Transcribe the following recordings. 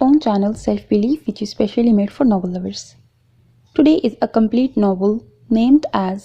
own channel Self Belief, which is specially made for novel lovers. Today is a complete novel named as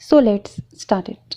So let's start it.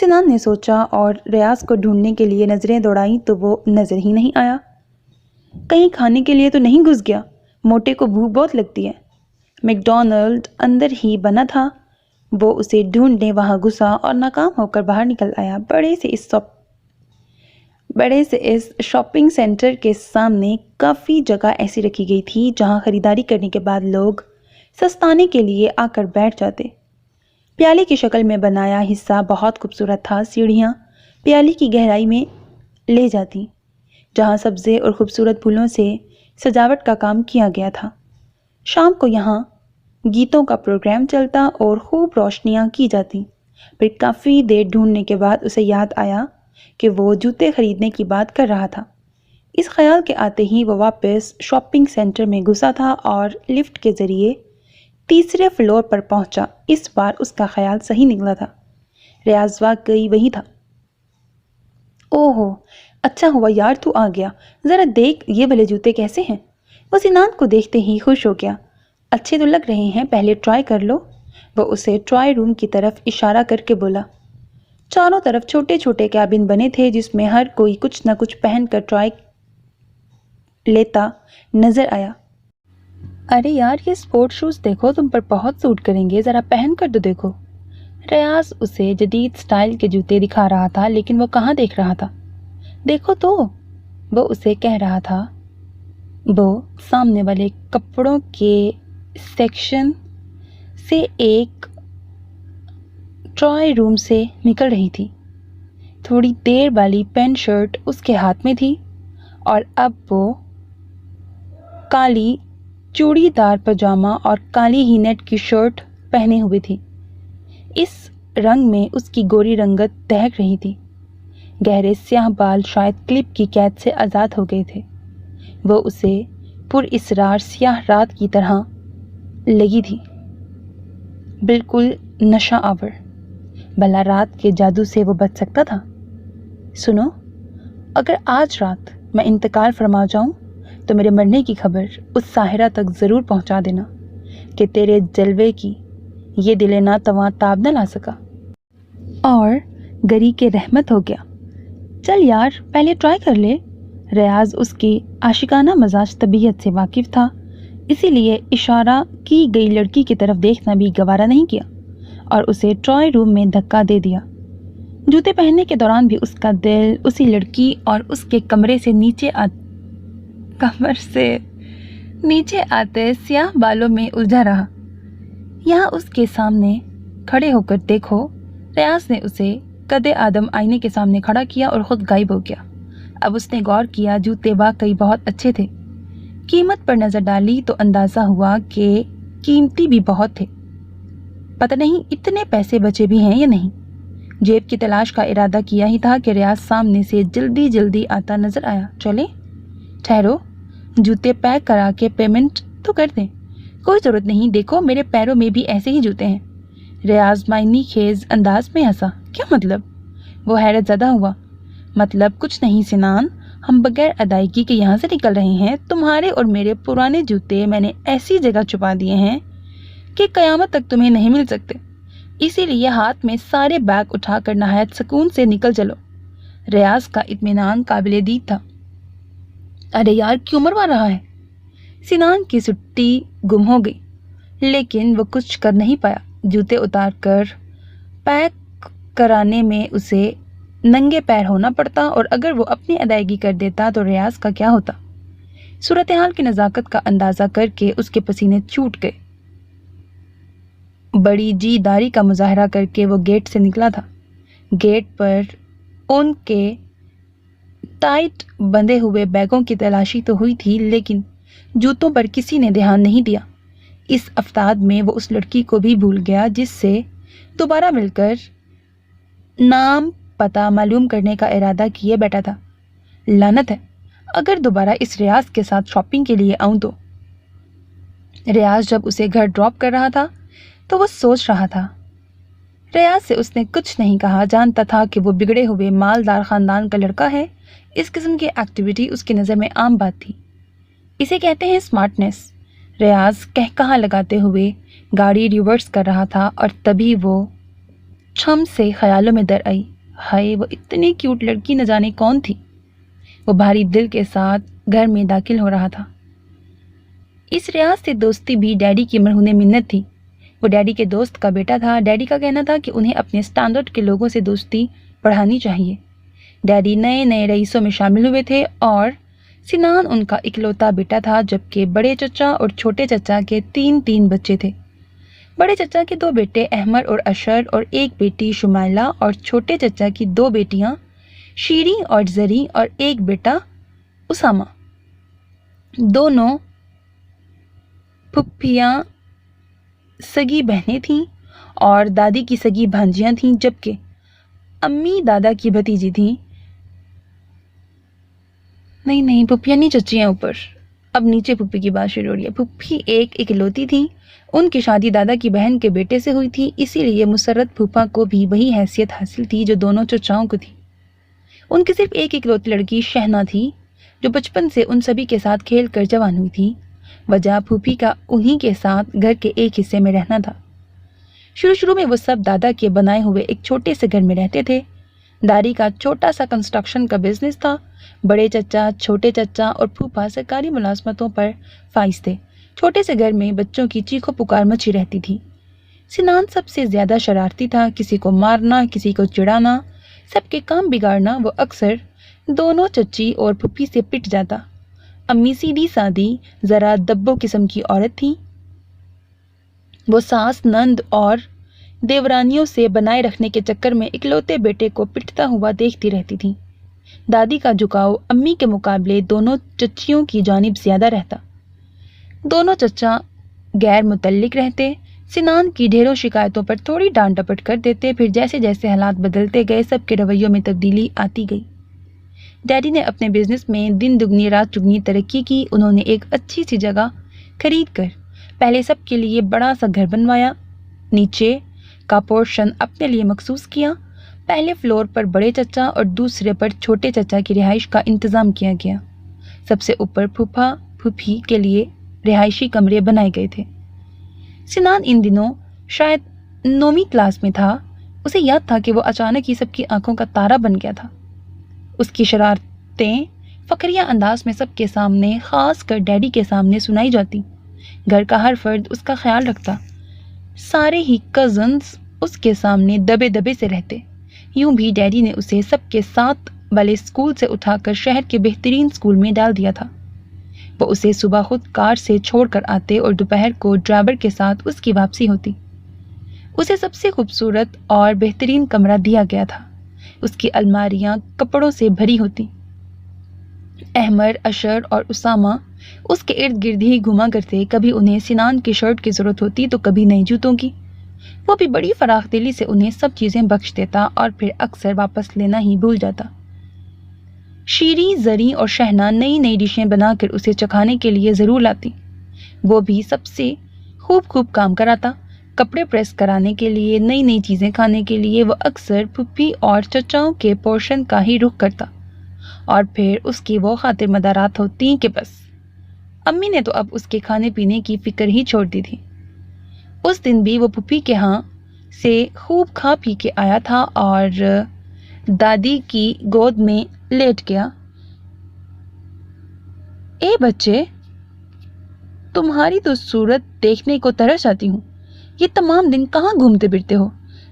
سنان نے سوچا اور ریاض کو ڈھونڈنے کے لیے نظریں دوڑائیں تو وہ نظر ہی نہیں آیا۔ کہیں کھانے کے لیے تو نہیں گھس گیا؟ موٹے کو بھوک بہت لگتی ہے۔ میک ڈونلڈ اندر ہی بنا تھا۔ وہ اسے ڈھونڈنے وہاں گھسا اور ناکام ہو کر باہر نکل آیا۔ بڑے سے اس شاپنگ سینٹر کے سامنے کافی جگہ ایسی رکھی گئی تھی جہاں خریداری کرنے کے بعد لوگ سستانے کے لیے آ کر بیٹھ جاتے۔ پیالے کی شکل میں بنایا حصہ بہت خوبصورت تھا۔ سیڑھیاں پیالے کی گہرائی میں لے جاتی جہاں سبزے اور خوبصورت پھولوں سے سجاوٹ کا کام کیا گیا تھا۔ شام کو یہاں گیتوں کا پروگرام چلتا اور خوب روشنیاں کی جاتی۔ پھر کافی دیر ڈھونڈنے کے بعد اسے یاد آیا کہ وہ جوتے خریدنے کی بات کر رہا تھا۔ اس خیال کے آتے ہی وہ واپس شاپنگ سینٹر میں گھسا تھا اور لفٹ کے ذریعے تیسرے فلور پر پہنچا۔ اس بار اس کا خیال صحیح نکلا تھا۔ ریاض واقعی وہی تھا۔ اوہو، اچھا ہوا یار تو آ گیا، ذرا دیکھ یہ والے جوتے کیسے ہیں۔ وہ سنان کو دیکھتے ہی خوش ہو گیا۔ اچھے تو لگ رہے ہیں، پہلے ٹرائی کر لو۔ وہ اسے ٹرائی روم کی طرف اشارہ کر کے بولا۔ چاروں طرف چھوٹے چھوٹے کیبن بنے تھے جس میں ہر کوئی کچھ نہ کچھ پہن کر ٹرائی لیتا نظر آیا۔ ارے یار، یہ سپورٹ شوز دیکھو، تم پر بہت سوٹ کریں گے، ذرا پہن کر تو دیکھو۔ ریاض اسے جدید سٹائل کے جوتے دکھا رہا تھا لیکن وہ کہاں دیکھ رہا تھا۔ دیکھو تو، وہ اسے کہہ رہا تھا۔ وہ سامنے والے کپڑوں کے سیکشن سے ایک ٹرائی روم سے نکل رہی تھی۔ تھوڑی دیر والی پینٹ شرٹ اس کے ہاتھ میں تھی اور اب وہ کالی چوڑی دار پاجامہ اور کالی ہی نیٹ کی شرٹ پہنے ہوئے تھی۔ اس رنگ میں اس کی گوری رنگت دہک رہی تھی۔ گہرے سیاہ بال شاید کلپ کی قید سے آزاد ہو گئے تھے۔ وہ اسے پر اسرار سیاہ رات کی طرح لگی تھی، بالکل نشہ آور۔ بھلا رات کے جادو سے وہ بچ سکتا تھا؟ سنو، اگر آج رات میں انتقال فرما جاؤں تو میرے مرنے کی خبر اس ساحرہ تک ضرور پہنچا دینا کہ تیرے جلوے کی یہ دل ناتواں تاب نہ لا سکا اور گری کے رحمت ہو گیا۔ چل یار، پہلے ٹرائی کر لے۔ ریاض اس کی عاشقانہ مزاج طبیعت سے واقف تھا، اسی لیے اشارہ کی گئی لڑکی کی طرف دیکھنا بھی گوارا نہیں کیا اور اسے ٹرائی روم میں دھکا دے دیا۔ جوتے پہننے کے دوران بھی اس کا دل اسی لڑکی اور اس کے کمر سے نیچے آتے سیاہ بالوں میں الجھا رہا۔ یہاں اس کے سامنے کھڑے ہو کر دیکھو۔ ریاض نے اسے قد آدم آئینے کے سامنے کھڑا کیا اور خود غائب ہو گیا۔ اب اس نے غور کیا، جوتے واقعی بہت اچھے تھے۔ قیمت پر نظر ڈالی تو اندازہ ہوا کہ قیمتی بھی بہت تھے۔ پتہ نہیں اتنے پیسے بچے بھی ہیں یا نہیں۔ جیب کی تلاش کا ارادہ کیا ہی تھا کہ ریاض سامنے سے جلدی آتا نظر آیا۔ چلیں، ٹھہرو، جوتے پیک کرا کے پیمنٹ تو کر دیں۔ کوئی ضرورت نہیں، دیکھو میرے پیروں میں بھی ایسے ہی جوتے ہیں۔ ریاض معنی خیز انداز میں ہنسا۔ کیا مطلب؟ وہ حیرت زدہ ہوا۔ مطلب کچھ نہیں سنان، ہم بغیر ادائیگی کے یہاں سے نکل رہے ہیں۔ تمہارے اور میرے پرانے جوتے میں نے ایسی جگہ چھپا دیے ہیں کہ قیامت تک تمہیں نہیں مل سکتے، اسی لیے ہاتھ میں سارے بیگ اٹھا کر نہایت سکون سے نکل چلو۔ ریاض کا اطمینان قابل دید تھا۔ ارے یار، کیوں مروا رہا ہے؟ سنان کی سٹی گم ہو گئی، لیکن وہ کچھ کر نہیں پایا۔ جوتے اتار کر پیک کرانے میں اسے ننگے پیر ہونا پڑتا اور اگر وہ اپنی ادائیگی کر دیتا تو ریاض کا کیا ہوتا؟ صورتحال کی نزاکت کا اندازہ کر کے اس کے پسینے چھوٹ گئے۔ بڑی جی داری کا مظاہرہ کر کے وہ گیٹ سے نکلا تھا۔ گیٹ پر ان کے ٹائٹ بندھے ہوئے بیگوں کی تلاشی تو ہوئی تھی لیکن جوتوں پر کسی نے دھیان نہیں دیا۔ اس افتاد میں وہ اس لڑکی کو بھی بھول گیا جس سے دوبارہ مل کر نام پتہ معلوم کرنے کا ارادہ کیے بیٹھا تھا۔ لعنت ہے، اگر دوبارہ اس ریاض کے ساتھ شاپنگ کے لیے آؤں تو۔ ریاض جب اسے گھر ڈراپ کر رہا تھا تو وہ سوچ رہا تھا۔ ریاض سے اس نے کچھ نہیں کہا، جانتا تھا کہ وہ بگڑے ہوئے مالدار خاندان کا لڑکا ہے۔ اس قسم کی ایکٹیویٹی اس کی نظر میں عام بات تھی۔ اسے کہتے ہیں سمارٹنیس۔ ریاض کہا لگاتے ہوئے گاڑی ریورس کر رہا تھا اور تبھی وہ چھم سے خیالوں میں در آئی۔ ہائے وہ اتنی کیوٹ لڑکی نہ جانے کون تھی۔ وہ بھاری دل کے ساتھ گھر میں داخل ہو رہا تھا۔ اس ریاض سے دوستی بھی ڈیڈی کی مرہون منت تھی۔ وہ ڈیڈی کے دوست کا بیٹا تھا۔ ڈیڈی کا کہنا تھا کہ انہیں اپنے سٹینڈرڈ کے لوگوں سے دوستی بڑھانی چاہیے۔ ڈیڈی نئے نئے رئیسوں میں شامل ہوئے تھے اور سنان ان کا اکلوتا بیٹا تھا، جبکہ بڑے چچا اور چھوٹے چچا کے تین بچے تھے۔ بڑے چچا کے 2 بیٹے احمر اور اشر اور 1 بیٹی شمائلہ، اور چھوٹے چچا کی 2 بیٹیاں شیریں اور زری اور 1 بیٹا اسامہ۔ دونوں پھپھیاں سگی بہنیں تھیں اور دادی کی سگی بھانجیاں تھیں، جبکہ امی دادا کی بھتیجی تھیں۔ نہیں پھپھیاں نہیں، چچیاں اوپر۔ اب نیچے پھپھی کی بات شروع ہو رہی ہے۔ پھپھی ایک اکلوتی تھی۔ ان کی شادی دادا کی بہن کے بیٹے سے ہوئی تھی، اسی لیے مسرت پھوپھا کو بھی وہی حیثیت حاصل تھی جو دونوں چچاؤں کو تھی۔ ان کی صرف ایک اکلوتی لڑکی شہنا تھی، جو بچپن سے ان سبھی کے ساتھ کھیل کر جوان ہوئی تھی۔ وجہ پھوپھی کا انہی کے ساتھ گھر کے ایک حصے میں رہنا تھا۔ شروع میں وہ سب دادا کے بنائے ہوئے ایک چھوٹے سے گھر میں رہتے تھے۔ دادی کا چھوٹا سا کنسٹرکشن کا بزنس تھا۔ بڑے چچا، چھوٹے چچا اور پھوپھا سرکاری ملازمتوں پر فائز تھے۔ چھوٹے سے گھر میں بچوں کی چیخو پکار مچی رہتی تھی۔ سنان سب سے زیادہ شرارتی تھا، کسی کو مارنا، کسی کو چڑھانا، سب کے کام بگاڑنا۔ وہ اکثر دونوں چچی اور پھپھی سے پٹ جاتا۔ امی سیدھی سادی، ذرا دبو قسم کی عورت تھی۔ وہ ساس، نند اور دیورانیوں سے بنائے رکھنے کے چکر میں اکلوتے بیٹے کو پٹتا ہوا دیکھتی رہتی تھی۔ دادی کا جھکاؤ امی کے مقابلے دونوں چچیوں کی جانب زیادہ رہتا۔ دونوں چچا غیر متعلق رہتے، سنان کی ڈھیروں شکایتوں پر تھوڑی ڈانٹ ڈپٹ کر دیتے، پھر جیسے جیسے حالات بدلتے گئے سب کے رویوں میں تبدیلی آتی گئی۔ ڈیڈی نے اپنے بزنس میں دن دگنی رات چگنی ترقی کی۔ انہوں نے ایک اچھی سی جگہ خرید کر پہلے سب کے لیے بڑا سا گھر بنوایا، نیچے کا پورشن اپنے لیے مخصوص کیا۔ پہلے فلور پر بڑے چچا اور دوسرے پر چھوٹے چچا کی رہائش کا انتظام کیا گیا۔ سب سے اوپر پھوپھا پھوپھی کے لیے رہائشی کمرے بنائے گئے تھے۔ سنان ان دنوں شاید 9ویں کلاس میں تھا۔ اسے یاد تھا کہ وہ اچانک ہی سب کی آنکھوں کا تارا بن گیا تھا۔ اس کی شرارتیں فخریہ انداز میں سب کے سامنے، خاص کر ڈیڈی کے سامنے سنائی جاتی۔ گھر کا ہر فرد اس کا خیال رکھتا۔ سارے ہی کزنز اس کے سامنے دبے دبے سے رہتے۔ یوں بھی ڈیڈی نے اسے سب کے ساتھ والے اسکول سے اٹھا کر شہر کے بہترین اسکول میں ڈال دیا تھا۔ وہ اسے صبح خود کار سے چھوڑ کر آتے اور دوپہر کو ڈرائیور کے ساتھ اس کی واپسی ہوتی۔ اسے سب سے خوبصورت اور بہترین کمرہ دیا گیا تھا۔ اس کی الماریاں کپڑوں سے بھری ہوتی۔ احمر، اشر اور اسامہ اس کے ارد گرد ہی گھوما کرتے۔ کبھی انہیں سنان کی شرٹ کی ضرورت ہوتی تو کبھی نئی جوتوں کی۔ وہ بھی بڑی فراخ دلی سے انہیں سب چیزیں بخش دیتا اور پھر اکثر واپس لینا ہی بھول جاتا۔ شیریں، زری اور شہنا نئی نئی ڈشیں بنا کر اسے چکھانے کے لیے ضرور لاتی۔ وہ بھی سب سے خوب کام کراتا۔ کپڑے پریس کرانے کے لیے، نئی نئی چیزیں کھانے کے لیے وہ اکثر پھپھی اور چچاؤں کے پورشن کا ہی رخ کرتا، اور پھر اس کی وہ خاطر مدارات ہوتی کہ بس امی نے تو اب اس کے کھانے پینے کی فکر ہی چھوڑ دی تھی۔ اس دن بھی وہ پھپھی کے ہاں سے خوب کھا پی کے آیا تھا اور دادی کی گود میں لیٹ گیا۔ اے بچے، تمہاری تو صورت دیکھنے کو ترس آتی ہوں۔ یہ تمام دن کہاں گھومتے پھرتے ہو؟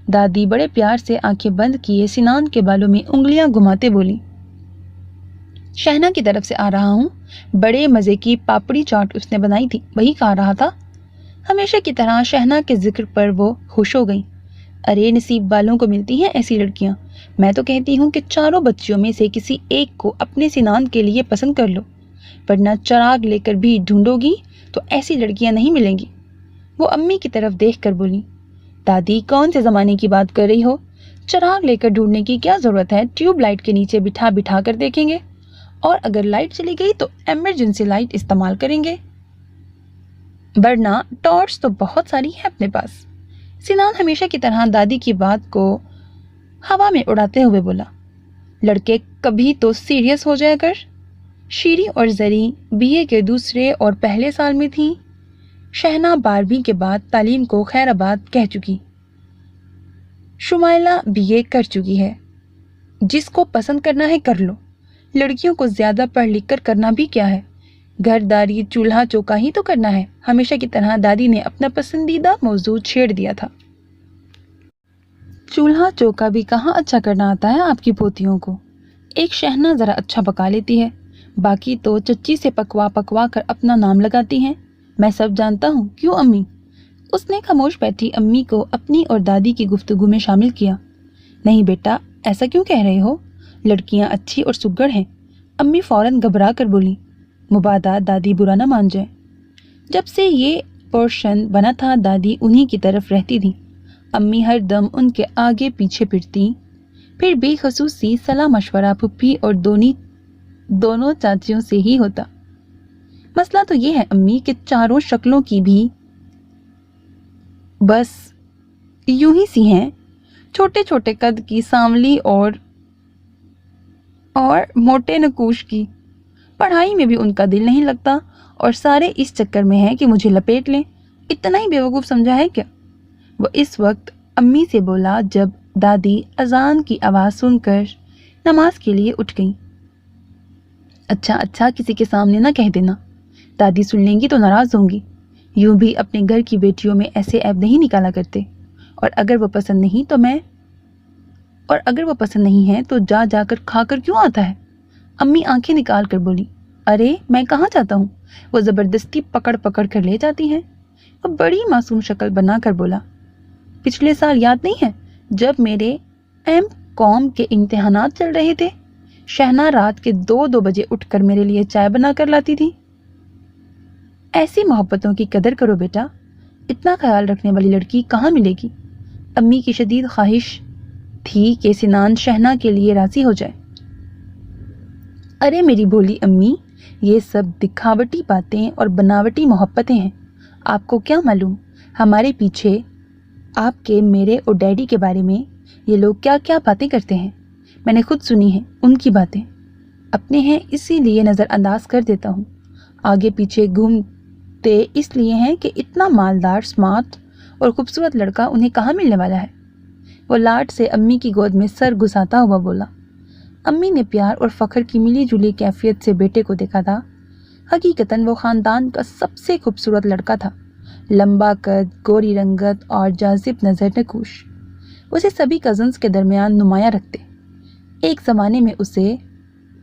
دادی بڑے پیار سے آنکھیں بند کیے سنان کے بالوں میں انگلیاں گھماتے بولی۔ شہنا کی طرف سے آ رہا ہوں۔ بڑے مزے کی پاپڑی چاٹ اس نے بنائی تھی، وہی کھا رہا تھا۔ ہمیشہ کی طرح شہنا کے ذکر پر وہ خوش ہو گئی۔ ارے نصیب والوں کو ملتی ہیں ایسی لڑکیاں۔ میں تو کہتی ہوں کہ چاروں بچیوں میں سے کسی ایک کو اپنے سنان کے لیے پسند کر لو، ورنہ چراغ لے کر بھی ڈھونڈو گی تو ایسی لڑکیاں نہیں ملیں گی۔ وہ امی کی طرف دیکھ کر بولی، دادی کون سے زمانے کی بات کر رہی ہو؟ چراغ لے کر ڈھونڈنے کی کیا ضرورت ہے؟ ٹیوب لائٹ کے نیچے بٹھا کر دیکھیں گے، اور اگر لائٹ چلی گئی تو ایمرجنسی لائٹ استعمال کریں گے، ورنہ ٹارچ تو بہت ساری ہے اپنے پاس۔ سنان ہمیشہ کی طرح دادی کی بات کو ہوا میں اڑاتے ہوئے بولا، لڑکے کبھی تو سیریس ہو جایا کر۔ شیریں اور زری BA کے دوسرے اور پہلے سال میں تھیں۔ شہنا 12ویں کے بعد تعلیم کو خیر آباد کہہ چکی۔ شمائلہ BA کر چکی ہے۔ جس کو پسند کرنا ہے کر لو، لڑکیوں کو زیادہ پڑھ لکھ کر کرنا بھی کیا ہے، گھر داری چولہا چوکا ہی تو کرنا ہے۔ ہمیشہ کی طرح دادی نے اپنا پسندیدہ موضوع چھیڑ دیا تھا۔ چولہا چوکا بھی کہاں اچھا کرنا آتا ہے آپ کی پوتیوں کو؟ ایک شہنا ذرا اچھا پکا لیتی ہے، باقی تو چچی سے پکوا پکوا کر اپنا نام لگاتی ہیں۔ میں سب جانتا ہوں، کیوں امی؟ اس نے خاموش بیٹھی امی کو اپنی اور دادی کی گفتگو میں شامل کیا۔ نہیں بیٹا، ایسا کیوں کہہ رہے ہو؟ لڑکیاں اچھی اور سگڑ ہیں۔ امی فوراً گھبرا کر بولی، مبادا دادی برا نہ مان جائے۔ جب سے یہ پورشن بنا تھا دادی انہی کی طرف رہتی تھی۔ امی ہر دم ان کے آگے پیچھے پھرتی، پھر بھی خصوصی صلاح مشورہ پھپھی اور دونوں چاچیوں سے ہی ہوتا۔ مسئلہ تو یہ ہے امی کہ چاروں شکلوں کی بھی بس یوں ہی سی ہیں، چھوٹے چھوٹے قد کی سانولی اور موٹے نکوش کی۔ پڑھائی میں بھی ان کا دل نہیں لگتا اور سارے اس چکر میں ہیں کہ مجھے لپیٹ لیں۔ اتنا ہی بیوقوف سمجھا ہے کیا؟ وہ اس وقت امی سے بولا جب دادی اذان کی آواز سن کر نماز کے لیے اٹھ گئیں۔ اچھا کسی کے سامنے نہ کہہ دینا، دادی سن لیں گی تو ناراض ہوں گی۔ یوں بھی اپنے گھر کی بیٹیوں میں ایسے عیب نہیں نکالا کرتے، اور اگر وہ پسند نہیں ہے تو جا کر کھا کر کیوں آتا ہے؟ امی آنکھیں نکال کر بولی، ارے میں کہاں جاتا ہوں، وہ زبردستی پکڑ کر لے جاتی ہیں۔ وہ بڑی معصوم شکل بنا کر بولا، پچھلے سال یاد نہیں ہے جب میرے کام کے امتحانات چل رہے تھے، شہنا رات کے 2 بجے اٹھ کر میرے لیے چائے بنا کر لاتی تھی۔ ایسی محبتوں کی قدر کرو بیٹا، اتنا خیال رکھنے والی لڑکی کہاں ملے گی؟ امی کی شدید خواہش تھی کہ سنان شہنا کے لیے راضی ہو جائے۔ ارے میری بھولی امی، یہ سب دکھاوٹی باتیں اور بناوٹی محبتیں ہیں۔ آپ کو کیا معلوم ہمارے پیچھے آپ کے، میرے اور ڈیڈی کے بارے میں یہ لوگ کیا کیا باتیں کرتے ہیں؟ میں نے خود سنی ہیں ان کی باتیں، اپنے ہیں اسی لیے نظر انداز کر دیتا ہوں، آگے پیچھے گھومتے اس لیے ہیں کہ اتنا مالدار، سمارٹ اور خوبصورت لڑکا انہیں کہاں ملنے والا ہے۔ وہ لاڈ سے امی کی گود میں سر گھساتا ہوا بولا۔ امی نے پیار اور فخر کی ملی جلی کیفیت سے بیٹے کو دیکھا تھا۔ حقیقتاً وہ خاندان کا سب سے خوبصورت لڑکا تھا، لمبا قد، گوری رنگت اور جاذب نظر نکوش۔ اسے سبھی کزنز کے درمیان نمایاں رکھتے۔ ایک زمانے میں اسے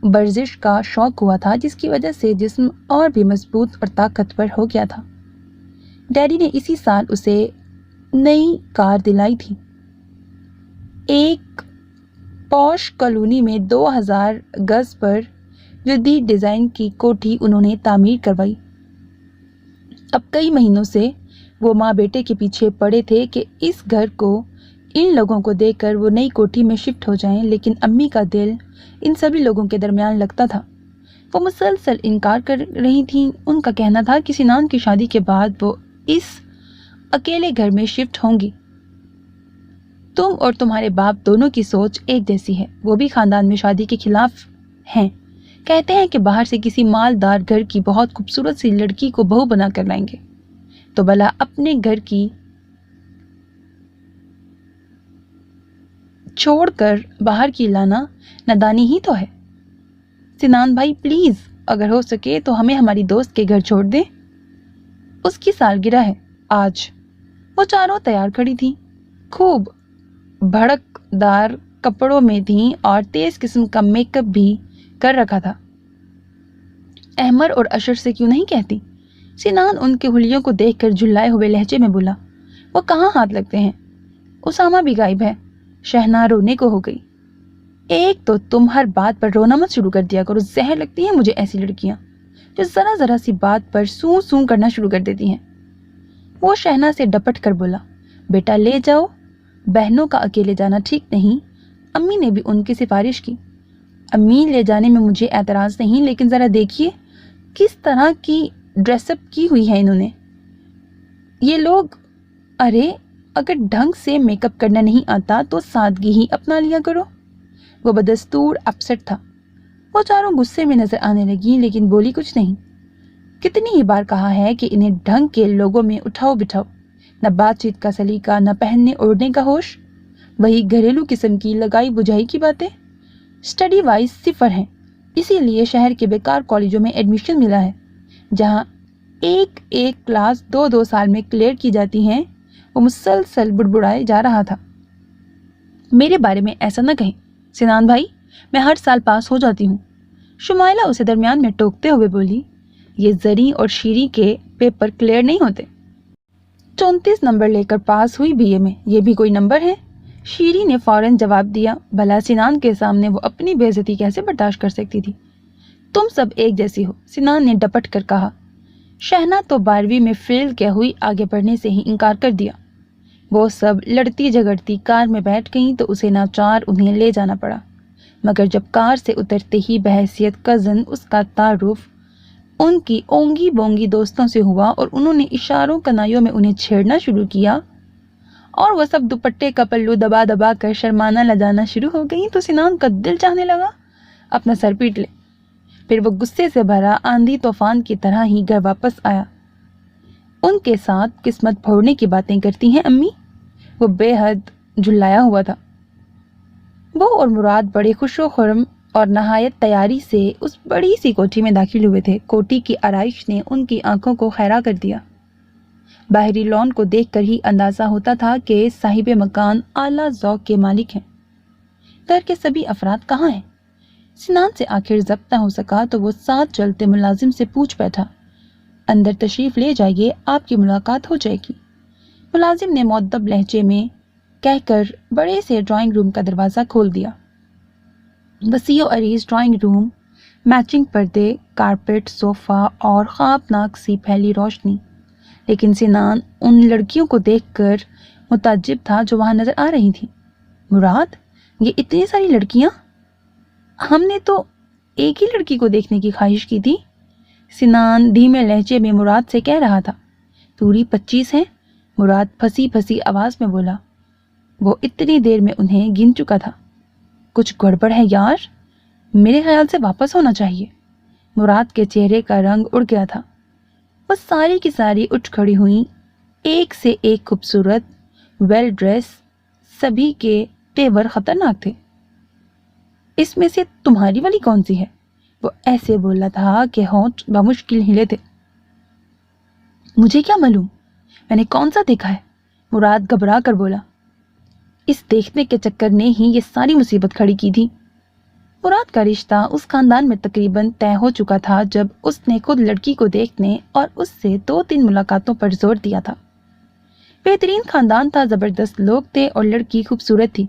ورزش کا شوق ہوا تھا جس کی وجہ سے جسم اور بھی مضبوط اور طاقتور ہو گیا تھا۔ ڈیڈی نے اسی سال اسے نئی کار دلائی تھی۔ ایک پوش کالونی میں 2000 گز پر جدید ڈیزائن کی کوٹھی انہوں نے تعمیر کروائی۔ اب کئی مہینوں سے وہ ماں بیٹے کے پیچھے پڑے تھے کہ اس گھر کو، ان لوگوں کو دیکھ کر وہ نئی کوٹھی میں شفٹ ہو جائیں، لیکن امی کا دل ان سبھی لوگوں کے درمیان لگتا تھا۔ وہ مسلسل انکار کر رہی تھیں۔ ان کا کہنا تھا کہ سنان کی شادی کے بعد وہ اس اکیلے گھر میں شفٹ ہوں گی۔ تم اور تمہارے باپ دونوں کی سوچ ایک جیسی ہے، وہ بھی خاندان میں شادی کے خلاف ہیں، کہتے ہیں کہ باہر سے کسی مالدار گھر کی بہت خوبصورت سی لڑکی کو بہو بنا کر لائیں گے، تو بھلا اپنے گھر کی چھوڑ کر باہر کی لانا نادانی ہی تو ہے۔ سنان بھائی پلیز، اگر ہو سکے تو ہمیں ہماری دوست کے گھر چھوڑ دیں، اس کی سالگرہ ہے آج۔ وہ چاروں تیار کھڑی تھیں، خوب بھڑک دار کپڑوں میں تھیں اور تیز قسم کا میک اپ بھی کر رکھا تھا۔ احمر اور اشر سے کیوں نہیں کہتی؟ سنان ان کے حلیوں کو دیکھ کر جھلائے ہوئے لہجے میں بولا، وہ کہاں ہاتھ لگتے ہیں، اسامہ بھی غائب ہے۔ شہنا رونے کو ہو گئی۔ ایک تو تم ہر بات پر رونا مت شروع کر دیا کرو، زہر لگتی ہیں مجھے ایسی لڑکیاں جو ذرا سی بات پر سوں کرنا شروع کر دیتی ہیں۔ وہ شہنا سے ڈپٹ کر بولا، بیٹا لے جاؤ، بہنوں کا اکیلے جانا ٹھیک نہیں۔ امی نے بھی ان کی سفارش کی۔ امی لے جانے میں مجھے اعتراض نہیں، لیکن ذرا دیکھیے کس طرح کی ڈریس اپ کی ہوئی ہے انہوں نے، یہ لوگ۔ ارے اگر ڈھنگ سے میک اپ کرنا نہیں آتا تو سادگی ہی اپنا لیا کرو۔ وہ بدستور اپسٹ تھا۔ وہ چاروں غصے میں نظر آنے لگی لیکن بولی کچھ نہیں۔ کتنی ہی بار کہا ہے کہ انہیں ڈھنگ کے لوگوں میں اٹھاؤ بٹھاؤ، نہ بات چیت کا سلیقہ، نہ پہننے اوڑھنے کا ہوش، وہی گھریلو قسم کی لگائی بجھائی کی باتیں۔ اسٹڈی وائز 0 ہیں، اسی لیے شہر کے بیکار کالجوں میں ایڈمیشن ملا ہے جہاں ایک کلاس 2 سال میں کلیئر کی جاتی ہیں۔ وہ مسلسل بڑبڑائے جا رہا تھا۔ میرے بارے میں ایسا نہ کہیں سنان بھائی، میں ہر سال پاس ہو جاتی ہوں۔ شمائلہ اسے درمیان میں ٹوکتے ہوئے بولی، یہ زری اور شیری کے پیپر کلیئر نہیں ہوتے۔ 34 نمبر لے کر پاس ہوئی BA میں، یہ بھی کوئی نمبر ہے؟ شیری نے فوراً جواب دیا۔ بھلا سنان کے سامنے وہ اپنی بے عزتی کیسے برداشت کر سکتی تھی؟ تم سب ایک جیسی ہو، سنان نے ڈپٹ کر کہا۔ شہنا تو 12ویں میں فیل کیا ہوئی آگے بڑھنے سے ہی انکار کر دیا۔ وہ سب لڑتی جھگڑتی کار میں بیٹھ گئیں تو اسے ناچار انہیں لے جانا پڑا، مگر جب کار سے اترتے ہی بحیثیت کزن اس کا تعارف ان کی اونگی بونگی دوستوں سے ہوا اور انہوں نے اشاروں کنائیوں میں انہیں چھیڑنا شروع کیا اور وہ سب دوپٹے کا پلو دبا دبا کر شرمانا لجانا شروع ہو گئیں تو سنان کا دل چاہنے لگا اپنا سر پیٹ لے۔ پھر وہ غصے سے بھرا آندھی طوفان کی طرح ہی گھر واپس آیا۔ ان کے ساتھ قسمت پھوڑنے کی باتیں کرتی ہیں امی؟ وہ بے حد جھلایا ہوا تھا۔ وہ اور مراد بڑے خوش و خرم اور نہایت تیاری سے اس بڑی سی کوٹھی میں داخل ہوئے تھے۔ کوٹھی کی آرائش نے ان کی آنکھوں کو خیرہ کر دیا۔ باہری لان کو دیکھ کر ہی اندازہ ہوتا تھا کہ صاحب مکان اعلیٰ ذوق کے مالک ہیں۔ گھر کے سبھی افراد کہاں ہیں؟ سنان سے آخر ضبط نہ ہو سکا تو وہ ساتھ چلتے ملازم سے پوچھ بیٹھا، اندر تشریف لے جائیے، آپ کی ملاقات ہو جائے گی۔ ملازم نے مؤدب لہجے میں کہہ کر بڑے سے ڈرائنگ روم کا دروازہ کھول دیا۔ وسیع و عریض ڈرائنگ روم، میچنگ پردے، کارپیٹ، صوفہ اور خوابناک سی پھیلی روشنی، لیکن سنان ان لڑکیوں کو دیکھ کر متعجب تھا جو وہاں نظر آ رہی تھیں۔ مراد، یہ اتنی ساری لڑکیاں؟ ہم نے تو ایک ہی لڑکی کو دیکھنے کی خواہش کی تھی۔ سنان دھیمے لہجے میں مراد سے کہہ رہا تھا۔ پوری 25 ہیں؟ مراد پھنسی پھنسی آواز میں بولا۔ وہ اتنی دیر میں انہیں گن چکا تھا۔ کچھ گڑبڑ ہے یار، میرے خیال سے واپس ہونا چاہیے۔ مراد کے چہرے کا رنگ اڑ گیا تھا۔ وہ ساری کی ساری اٹھ کھڑی ہوئیں، ایک سے ایک خوبصورت، ویل ڈریس، سبھی کے تیور خطرناک تھے۔ اس میں سے تمہاری والی کون سی ہے؟ وہ ایسے بولا تھا کہ ہونٹ بمشکل ہلے تھے۔ مجھے کیا معلوم، میں نے کون سا دیکھا ہے؟ مراد گھبرا کر بولا۔ اس دیکھنے کے چکر نے ہی یہ ساری مصیبت کھڑی کی تھی۔ مراد کا رشتہ اس خاندان میں تقریباً طے ہو چکا تھا جب اس نے خود لڑکی کو دیکھنے اور اس سے 2-3 ملاقاتوں پر زور دیا تھا۔ بہترین خاندان تھا، زبردست لوگ تھے اور لڑکی خوبصورت تھی۔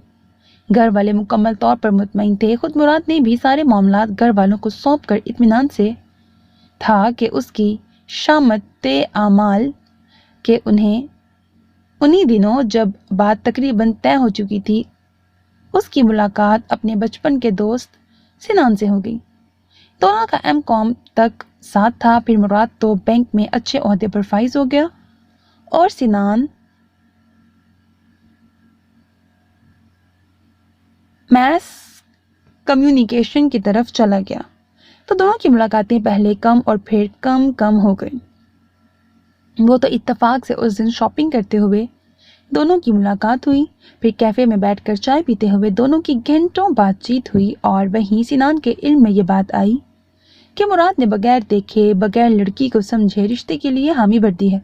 گھر والے مکمل طور پر مطمئن تھے۔ خود مراد نے بھی سارے معاملات گھر والوں کو سونپ کر اطمینان سے تھا کہ اس کی شامت اعمال کہ انہی دنوں جب بات تقریباً طے ہو چکی تھی اس کی ملاقات اپنے بچپن کے دوست سنان سے ہو گئی۔ دونوں کا M.Com تک ساتھ تھا۔ پھر مراد تو بینک میں اچھے عہدے پر فائز ہو گیا اور سنان میس کمیونیکیشن کی طرف چلا گیا، تو دونوں کی ملاقاتیں پہلے کم اور پھر کم ہو گئیں۔ وہ تو اتفاق سے اس دن شاپنگ کرتے ہوئے دونوں کی ملاقات ہوئی، پھر کیفے میں بیٹھ کر چائے پیتے ہوئے دونوں کی گھنٹوں بات چیت ہوئی، اور وہیں سنان کے علم میں یہ بات آئی کہ مراد نے بغیر دیکھے بغیر لڑکی کو سمجھے رشتے کے لیے حامی بھر دی ہے۔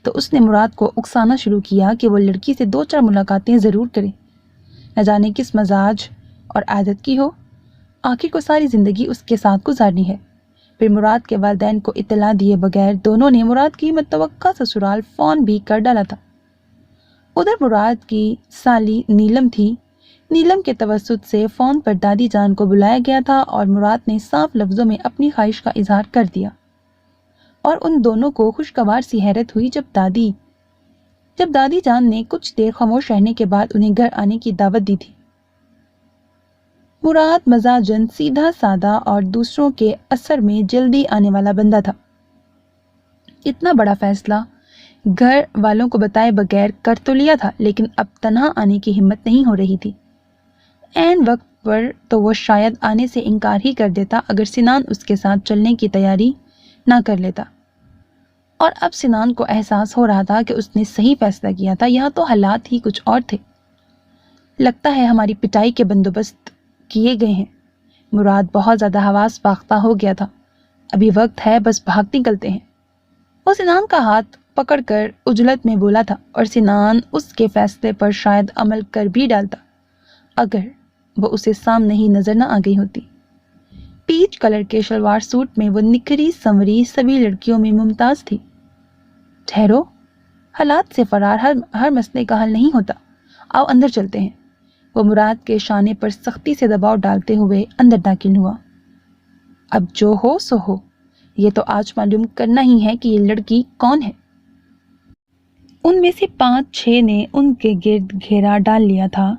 تو اس نے مراد کو اکسانا شروع کیا کہ وہ لڑکی سے 2-4 ملاقاتیں ضرور کرے، نہ جانے کس مزاج اور عادت کی ہو، آخر کو ساری زندگی اس کے ساتھ گزارنی ہے۔ پھر مراد کے والدین کو اطلاع دیے بغیر دونوں نے مراد کی متوقع سسرال فون بھی کر ڈالا تھا۔ ادھر مراد کی سالی نیلم تھی۔ نیلم کے توسط سے فون پر دادی جان کو بلایا گیا تھا اور مراد نے صاف لفظوں میں اپنی خواہش کا اظہار کر دیا، اور ان دونوں کو خوشگوار سی حیرت ہوئی جب دادی جان نے کچھ دیر خاموش رہنے کے بعد انہیں گھر آنے کی دعوت دی تھی۔ مراد مزاجن سیدھا سادہ اور دوسروں کے اثر میں جلدی آنے والا بندہ تھا۔ اتنا بڑا فیصلہ گھر والوں کو بتائے بغیر کر تو لیا تھا، لیکن اب تنہا آنے کی ہمت نہیں ہو رہی تھی۔ عین وقت پر تو وہ شاید آنے سے انکار ہی کر دیتا اگر سنان اس کے ساتھ چلنے کی تیاری نہ کر لیتا، اور اب سنان کو احساس ہو رہا تھا کہ اس نے صحیح فیصلہ کیا تھا۔ یہاں تو حالات ہی کچھ اور تھے۔ لگتا ہے ہماری پٹائی کے بندوبست کیے گئے ہیں۔ مراد بہت زیادہ حواس باختہ ہو گیا تھا۔ ابھی وقت ہے، بس بھاگ نکلتے ہیں۔ وہ سنان کا ہاتھ پکڑ کر عجلت میں بولا تھا، اور سنان اس کے فیصلے پر شاید عمل کر بھی ڈالتا اگر وہ اسے سامنے ہی نظر نہ آ گئی ہوتی۔ پیچ کلر کے شلوار سوٹ میں وہ نکھری سنوری سبھی لڑکیوں میں ممتاز تھی۔ ٹھہرو، حالات سے فرار ہر مسئلے کا حل نہیں ہوتا، آؤ اندر چلتے ہیں۔ وہ مراد کے شانے پر سختی سے دباؤ ڈالتے ہوئے اندر داخل ہوا۔ اب جو ہو سو ہو، یہ تو آج معلوم کرنا ہی ہے کہ یہ لڑکی کون ہے۔ ان میں سے 5-6 نے ان کے گرد گھیرا ڈال لیا تھا۔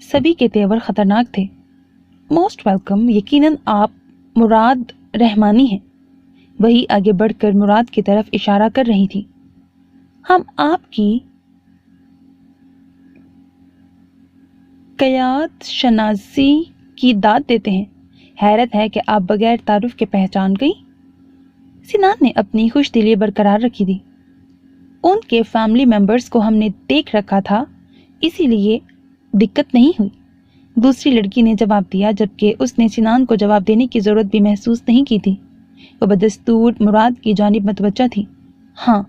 سبھی کے تیور خطرناک تھے۔ موسٹ ویلکم، یقیناً آپ مراد رحمانی ہیں۔ وہی آگے بڑھ کر مراد کی طرف اشارہ کر رہی تھی۔ ہم آپ کی قیادت شناسی کی داد دیتے ہیں۔ حیرت ہے کہ آپ بغیر تعارف کے پہچان گئی۔ سنان نے اپنی خوش دلی برقرار رکھی تھی۔ ان کے فیملی ممبرز کو ہم نے دیکھ رکھا تھا، اسی لیے دقت نہیں ہوئی۔ دوسری لڑکی نے جواب دیا، جبکہ اس نے سنان کو جواب دینے کی ضرورت بھی محسوس نہیں کی تھی۔ وہ بدستور مراد کی جانب متوجہ تھی۔ ہاں،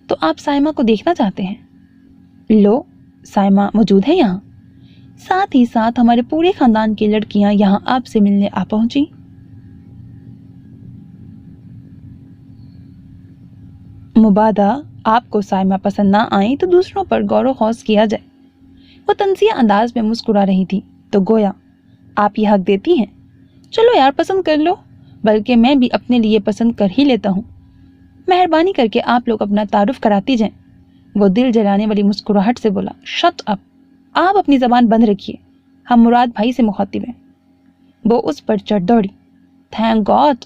تو آپ سائمہ کو دیکھنا چاہتے ہیں؟ لو، سائمہ موجود ہے یہاں۔ ساتھ ہی ساتھ ہمارے پورے خاندان کی لڑکیاں یہاں آپ سے ملنے آ پہنچی۔ مبادہ آپ کو سائمہ پسند نہ آئیں تو دوسروں پر غور و خوض کیا جائے۔ وہ طنزیہ انداز میں مسکرا رہی تھی تو گویا آپ یہ حق دیتی ہیں۔ چلو یار، پسند کر لو، بلکہ میں بھی اپنے لیے پسند کر ہی لیتا ہوں۔ مہربانی کر کے آپ لوگ اپنا تعارف کراتی جائیں۔ وہ دل جلانے والی مسکراہٹ سے بولا۔ شٹ اپ، آپ اپنی زبان بند رکھیے، ہم مراد بھائی سے مخاطب ہیں۔ وہ اس پر چڑھ دوڑی۔ تھینک گاڈ،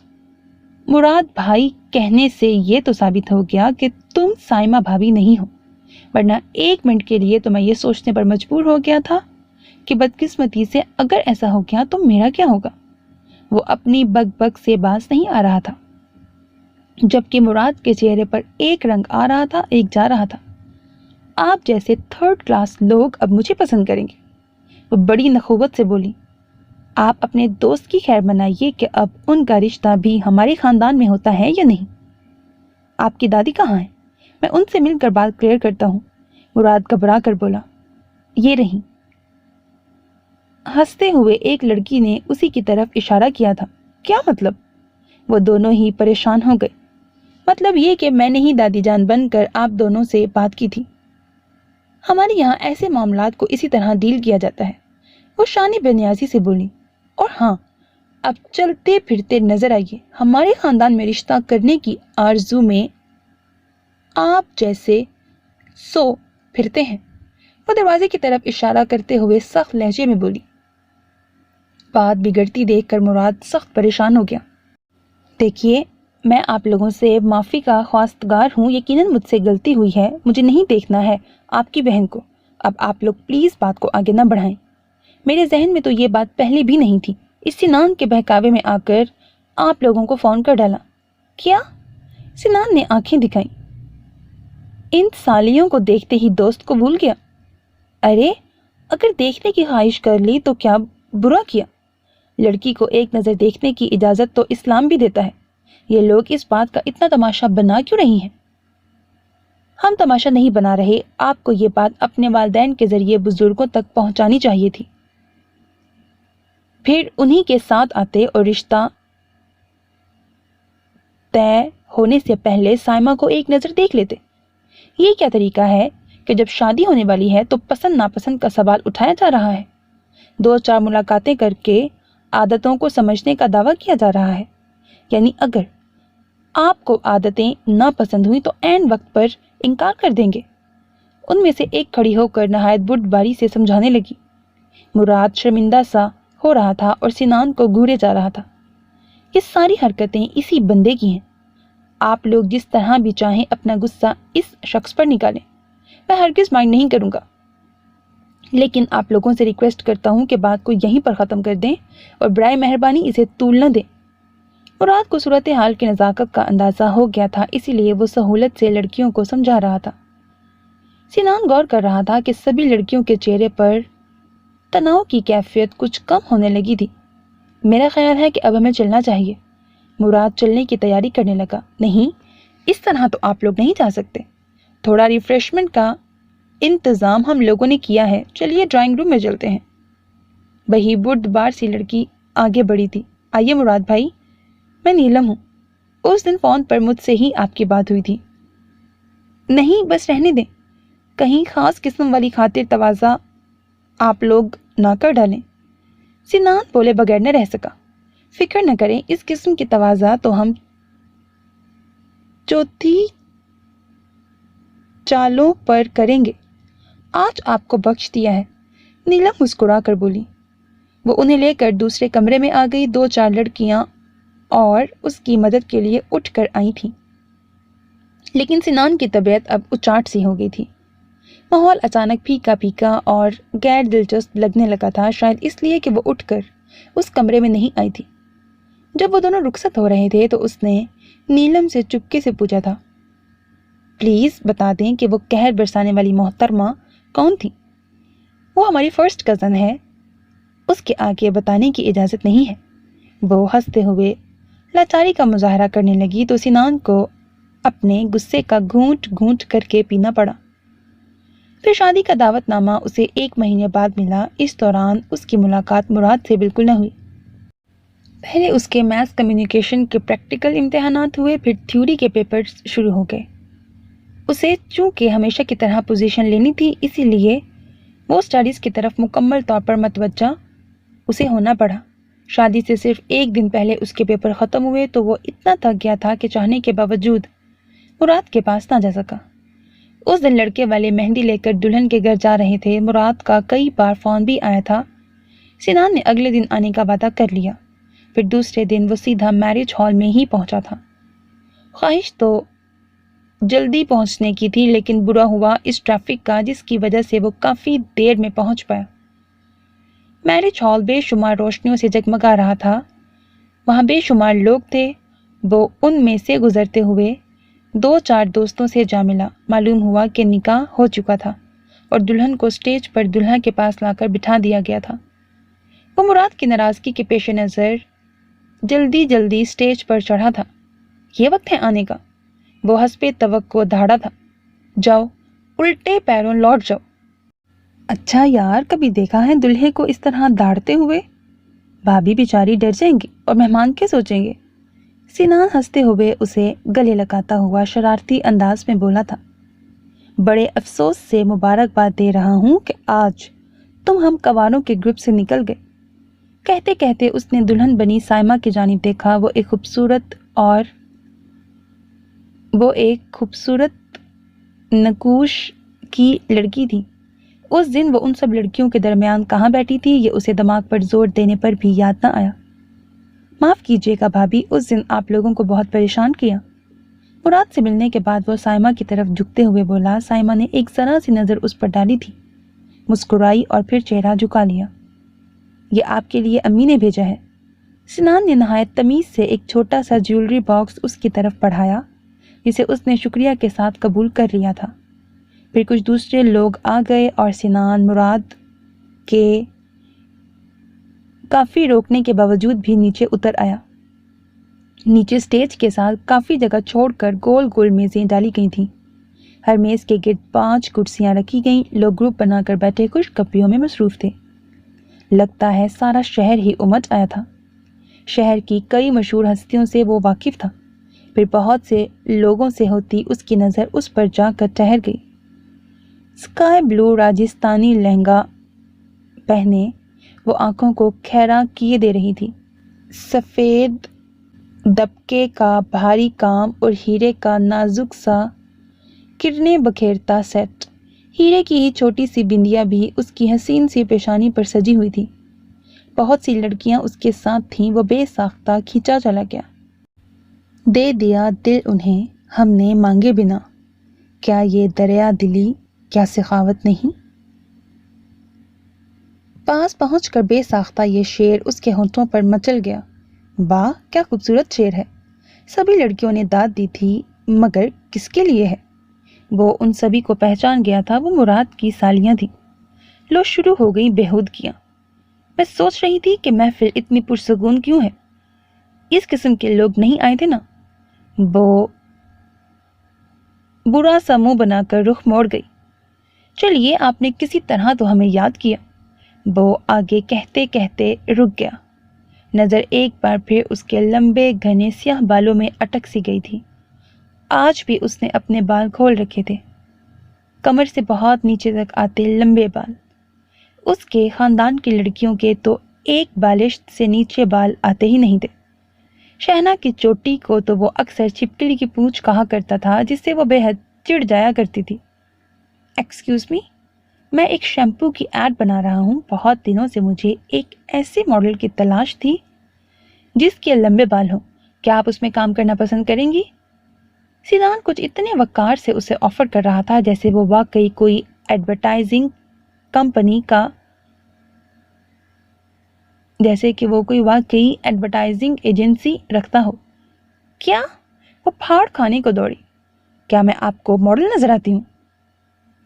مراد بھائی کہنے سے یہ تو ثابت ہو گیا کہ تم سائمہ بھابھی نہیں ہو، ورنہ ایک منٹ کے لیے تو میں یہ سوچنے پر مجبور ہو گیا تھا کہ بدقسمتی سے اگر ایسا ہو گیا تو میرا کیا ہوگا۔ وہ اپنی بگ بگ سے باز نہیں آ رہا تھا، جبکہ مراد کے چہرے پر ایک رنگ آ رہا تھا، ایک جا رہا تھا۔ آپ جیسے 3rd کلاس لوگ اب مجھے پسند کریں گے، وہ بڑی نخوت سے بولی۔ آپ اپنے دوست کی خیر منائیے کہ اب ان کا رشتہ بھی ہمارے خاندان میں ہوتا ہے یا نہیں۔ آپ کی دادی کہاں ہے؟ میں ان سے مل کر بات کلیئر کرتا ہوں، مراد گھبرا کر بولا۔ یہ رہیں۔ ہنستے ہوئے ایک لڑکی نے اسی کی طرف اشارہ کیا تھا۔ کیا مطلب؟ وہ دونوں ہی پریشان ہو گئے۔ مطلب یہ کہ میں نے ہی دادی جان بن کر آپ دونوں سے بات کی تھی۔ ہمارے یہاں ایسے معاملات کو اسی طرح ڈیل کیا جاتا ہے، وہ شان بے نیازی سے بولی۔ اور ہاں، اب چلتے پھرتے نظر آئیے، ہمارے خاندان میں رشتہ کرنے کی آرزو میں آپ جیسے پھرتے ہیں۔ وہ دروازے کی طرف اشارہ کرتے ہوئے سخت لہجے میں بولی۔ بات بگڑتی دیکھ کر مراد سخت پریشان ہو گیا۔ دیکھیے، میں آپ لوگوں سے معافی کا خواستگار ہوں، یقیناً مجھ سے غلطی ہوئی ہے، مجھے نہیں دیکھنا ہے آپ کی بہن کو۔ اب آپ لوگ پلیز بات کو آگے نہ بڑھائیں۔ میرے ذہن میں تو یہ بات پہلے بھی نہیں تھی، اس سنان کے بہکاوے میں آ کر آپ لوگوں کو فون کر ڈالا۔ کیا؟ سنان نے آنکھیں دکھائیں۔ ان سالیوں کو دیکھتے ہی دوست کو بھول گیا۔ ارے، اگر دیکھنے کی خواہش کر لی تو کیا برا کیا؟ لڑکی کو ایک نظر دیکھنے کی اجازت تو اسلام بھی دیتا ہے۔ یہ لوگ اس بات کا اتنا تماشا بنا کیوں رہی ہیں؟ ہم تماشا نہیں بنا رہے، آپ کو یہ بات اپنے والدین کے ذریعے بزرگوں تک پہنچانی چاہیے تھی، پھر انہی کے ساتھ آتے اور رشتہ طے ہونے سے پہلے سائمہ کو ایک نظر دیکھ لیتے۔ یہ کیا طریقہ ہے کہ جب شادی ہونے والی ہے تو پسند ناپسند کا سوال اٹھایا جا رہا ہے، 2-4 ملاقاتیں کر کے عادتوں کو سمجھنے کا دعویٰ کیا جا رہا ہے؟ یعنی اگر آپ کو عادتیں ناپسند ہوئی تو عین وقت پر انکار کر دیں گے۔ ان میں سے ایک کھڑی ہو کر نہایت بردباری سے سمجھانے لگی۔ مراد شرمندہ سا ہو رہا تھا اور سنان کو گھورے جا رہا تھا۔ یہ ساری حرکتیں اسی بندے کی ہیں۔ آپ لوگ جس طرح بھی چاہیں اپنا غصہ اس شخص پر نکالیں، میں ہرگز مائنڈ نہیں کروں گا، لیکن آپ لوگوں سے ریکویسٹ کرتا ہوں کہ بات کو یہیں پر ختم کر دیں اور برائے مہربانی اسے طول نہ دیں۔ مراد کو صورتحال کی نزاکت کا اندازہ ہو گیا تھا، اسی لیے وہ سہولت سے لڑکیوں کو سمجھا رہا تھا۔ سنان غور کر رہا تھا کہ سبھی لڑکیوں کے چہرے پر تناؤ کی کیفیت کچھ کم ہونے لگی تھی۔ میرا خیال ہے کہ اب ہمیں چلنا چاہیے۔ مراد چلنے کی تیاری کرنے لگا۔ نہیں، اس طرح تو آپ لوگ نہیں جا سکتے۔ تھوڑا ریفریشمنٹ کا انتظام ہم لوگوں نے کیا ہے، چلیے ڈرائنگ روم میں چلتے ہیں۔ وہی بردبار سی لڑکی آگے بڑھی تھی۔ آئیے مراد بھائی، میں نیلم ہوں، اس دن فون پر مجھ سے ہی آپ کی بات ہوئی تھی۔ نہیں، بس رہنے دیں، کہیں خاص قسم والی خاطر تواضع آپ لوگ نہ کر ڈالیں۔ سنان بولے بغیر نہ رہ سکا۔ فکر نہ کریں، اس قسم کی تواضع تو ہم چوتھی چالوں پر کریں گے، آج آپ کو بخش دیا ہے۔ نیلم مسکرا کر بولی۔ وہ انہیں لے کر دوسرے کمرے میں آ گئی۔ 2-4 لڑکیاں اور اس کی مدد کے لیے اٹھ کر آئی تھیں، لیکن سنان کی طبیعت اب اچاٹ سی ہو گئی تھی۔ ماحول اچانک پھیکا پھیکا اور غیر دلچسپ لگنے لگا تھا، شاید اس لیے کہ وہ اٹھ کر اس کمرے میں نہیں آئی تھی۔ جب وہ دونوں رخصت ہو رہے تھے تو اس نے نیلم سے چپکے سے پوچھا تھا، پلیز بتا دیں کہ وہ قہر برسانے والی محترمہ کون تھی؟ وہ ہماری فرسٹ کزن ہے، اس کے آگے بتانے کی اجازت نہیں ہے۔ وہ ہنستے ہوئے لاچاری کا مظاہرہ کرنے لگی تو سنان کو اپنے غصے کا گھونٹ گھونٹ کر کے پینا پڑا۔ پھر شادی کا دعوت نامہ اسے 1 مہینے بعد ملا۔ اس دوران اس کی ملاقات مراد سے بالکل نہ ہوئی۔ پہلے اس کے میس کمیونیکیشن کے پریکٹیکل امتحانات ہوئے، پھر تھیوری کے پیپرز شروع ہو گئے۔ اسے چونکہ ہمیشہ کی طرح پوزیشن لینی تھی، اسی لیے وہ اسٹڈیز کی طرف مکمل طور پر متوجہ اسے ہونا پڑا۔ شادی سے صرف 1 دن پہلے اس کے پیپر ختم ہوئے تو وہ اتنا تھک گیا تھا کہ چاہنے کے باوجود مراد کے پاس نہ جا سکا۔ اس دن لڑکے والے مہندی لے کر دلہن کے گھر جا رہے تھے۔ مراد کا کئی بار فون بھی آیا تھا۔ سنان نے اگلے دن آنے کا وعدہ کر لیا۔ پھر دوسرے دن وہ سیدھا میرج ہال میں ہی پہنچا تھا۔ خواہش تو جلدی پہنچنے کی تھی، لیکن برا ہوا اس ٹریفک کا، جس کی وجہ سے وہ کافی دیر میں پہنچ پایا۔ میرج ہال بے شمار روشنیوں سے جگمگا رہا تھا۔ وہاں بے شمار لوگ تھے۔ وہ ان میں سے گزرتے ہوئے 2-4 دوستوں سے جا ملا۔ معلوم ہوا کہ نکاح ہو چکا تھا اور دلہن کو سٹیج پر دلہا کے پاس لا کر بٹھا دیا گیا تھا۔ وہ مراد کی ناراضگی کے پیش نظر جلدی سٹیج پر چڑھا تھا۔ یہ وقت ہے آنے کا، وہ حسب توقع دھاڑا تھا۔ جاؤ، الٹے پیروں لوٹ جاؤ۔ اچھا یار، کبھی دیکھا ہے دلہے کو اس طرح داڑتے ہوئے؟ بھابھی بیچاری ڈر جائیں گی اور مہمان کیا سوچیں گے؟ سنان ہنستے ہوئے اسے گلے لگاتا ہوا شرارتی انداز میں بولا تھا، بڑے افسوس سے مبارکباد دے رہا ہوں کہ آج تم ہم کواروں کے گروپ سے نکل گئے۔ کہتے کہتے اس نے دلہن بنی سائمہ کی جانب دیکھا۔ وہ ایک خوبصورت نقوش کی لڑکی تھی۔ اس دن وہ ان سب لڑکیوں کے درمیان کہاں بیٹھی تھی، یہ اسے دماغ پر زور دینے پر بھی یاد نہ آیا۔ معاف کیجیے گا بھابھی، اس دن آپ لوگوں کو بہت پریشان کیا۔ مراد سے ملنے کے بعد وہ سائمہ کی طرف جھکتے ہوئے بولا۔ سائمہ نے ایک ذرا سی نظر اس پر ڈالی تھی، مسکرائی اور پھر چہرہ جھکا لیا۔ یہ آپ کے لیے امی نے بھیجا ہے۔ سنان نے نہایت تمیز سے ایک چھوٹا سا جیولری باکس اس کی طرف بڑھایا، جسے اس نے شکریہ کے ساتھ قبول کر لیا تھا۔ پھر کچھ دوسرے لوگ آ گئے اور سنان مراد کے کافی روکنے کے باوجود بھی نیچے اتر آیا۔ نیچے سٹیج کے ساتھ کافی جگہ چھوڑ کر گول گول میزیں ڈالی گئی تھیں۔ ہر میز کے گرد 5 کرسیاں رکھی گئیں۔ لوگ گروپ بنا کر بیٹھے خوش گپیوں میں مصروف تھے۔ لگتا ہے سارا شہر ہی امٹ آیا تھا۔ شہر کی کئی مشہور ہستیوں سے وہ واقف تھا۔ پھر بہت سے لوگوں سے ہوتی اس کی نظر اس پر جا کر ٹھہر گئی۔ اسکائی بلو راجستھانی لہنگا پہنے وہ آنکھوں کو کھیرا کیے دے رہی تھی۔ سفید دبکے کا بھاری کام اور ہیرے کا نازک سا کرنیں بکھیرتا سیٹ۔ ہیرے کی ہی چھوٹی سی بندیا بھی اس کی حسین سی پیشانی پر سجی ہوئی تھی۔ بہت سی لڑکیاں اس کے ساتھ تھیں۔ وہ بے ساختہ کھینچا چلا گیا۔ دے دیا دل انہیں ہم نے مانگے بنا، کیا یہ دریا دلی، کیا سخاوت نہیں؟ پاس پہنچ کر بے ساختہ یہ شعر اس کے ہونٹوں پر مچل گیا۔ واہ، کیا خوبصورت شعر ہے! سبھی لڑکیوں نے داد دی تھی، مگر کس کے لیے ہے؟ وہ ان سبھی کو پہچان گیا تھا۔ وہ مراد کی سالیاں تھیں۔ لو شروع ہو گئی بےہودگیاں۔ میں سوچ رہی تھی کہ محفل اتنی پرسکون کیوں ہے، اس قسم کے لوگ نہیں آئے تھے نا۔ وہ برا سا منہ بنا کر رخ موڑ گئی۔ چلیے آپ نے کسی طرح تو ہمیں یاد کیا، وہ آگے کہتے کہتے رک گیا۔ نظر ایک بار پھر اس کے لمبے گھنے سیاہ بالوں میں اٹک سی گئی تھی۔ آج بھی اس نے اپنے بال کھول رکھے تھے، کمر سے بہت نیچے تک آتے لمبے بال۔ اس کے خاندان کی لڑکیوں کے تو ایک بالشت سے نیچے بال آتے ہی نہیں تھے۔ شہنا کی چوٹی کو تو وہ اکثر چھپکلی کی پونچھ کہا کرتا تھا، جس سے وہ بے حد چڑ جایا کرتی تھی۔ ایکسکیوز می، میں ایک شیمپو کی ایڈ بنا رہا ہوں۔ بہت دنوں سے مجھے ایک ایسے ماڈل کی تلاش تھی جس کے لمبے بال ہوں، کیا آپ اس میں کام کرنا پسند کریں گی؟ سیدان کچھ اتنے وقار سے اسے آفر کر رہا تھا جیسے وہ واقعی کوئی ایڈورٹائزنگ کمپنی کا جیسے کہ وہ کوئی واقعی ایڈورٹائزنگ ایجنسی رکھتا ہو۔ کیا؟ وہ پھاڑ کھانے کو دوڑی۔ کیا میں آپ کو ماڈل نظر آتی ہوں؟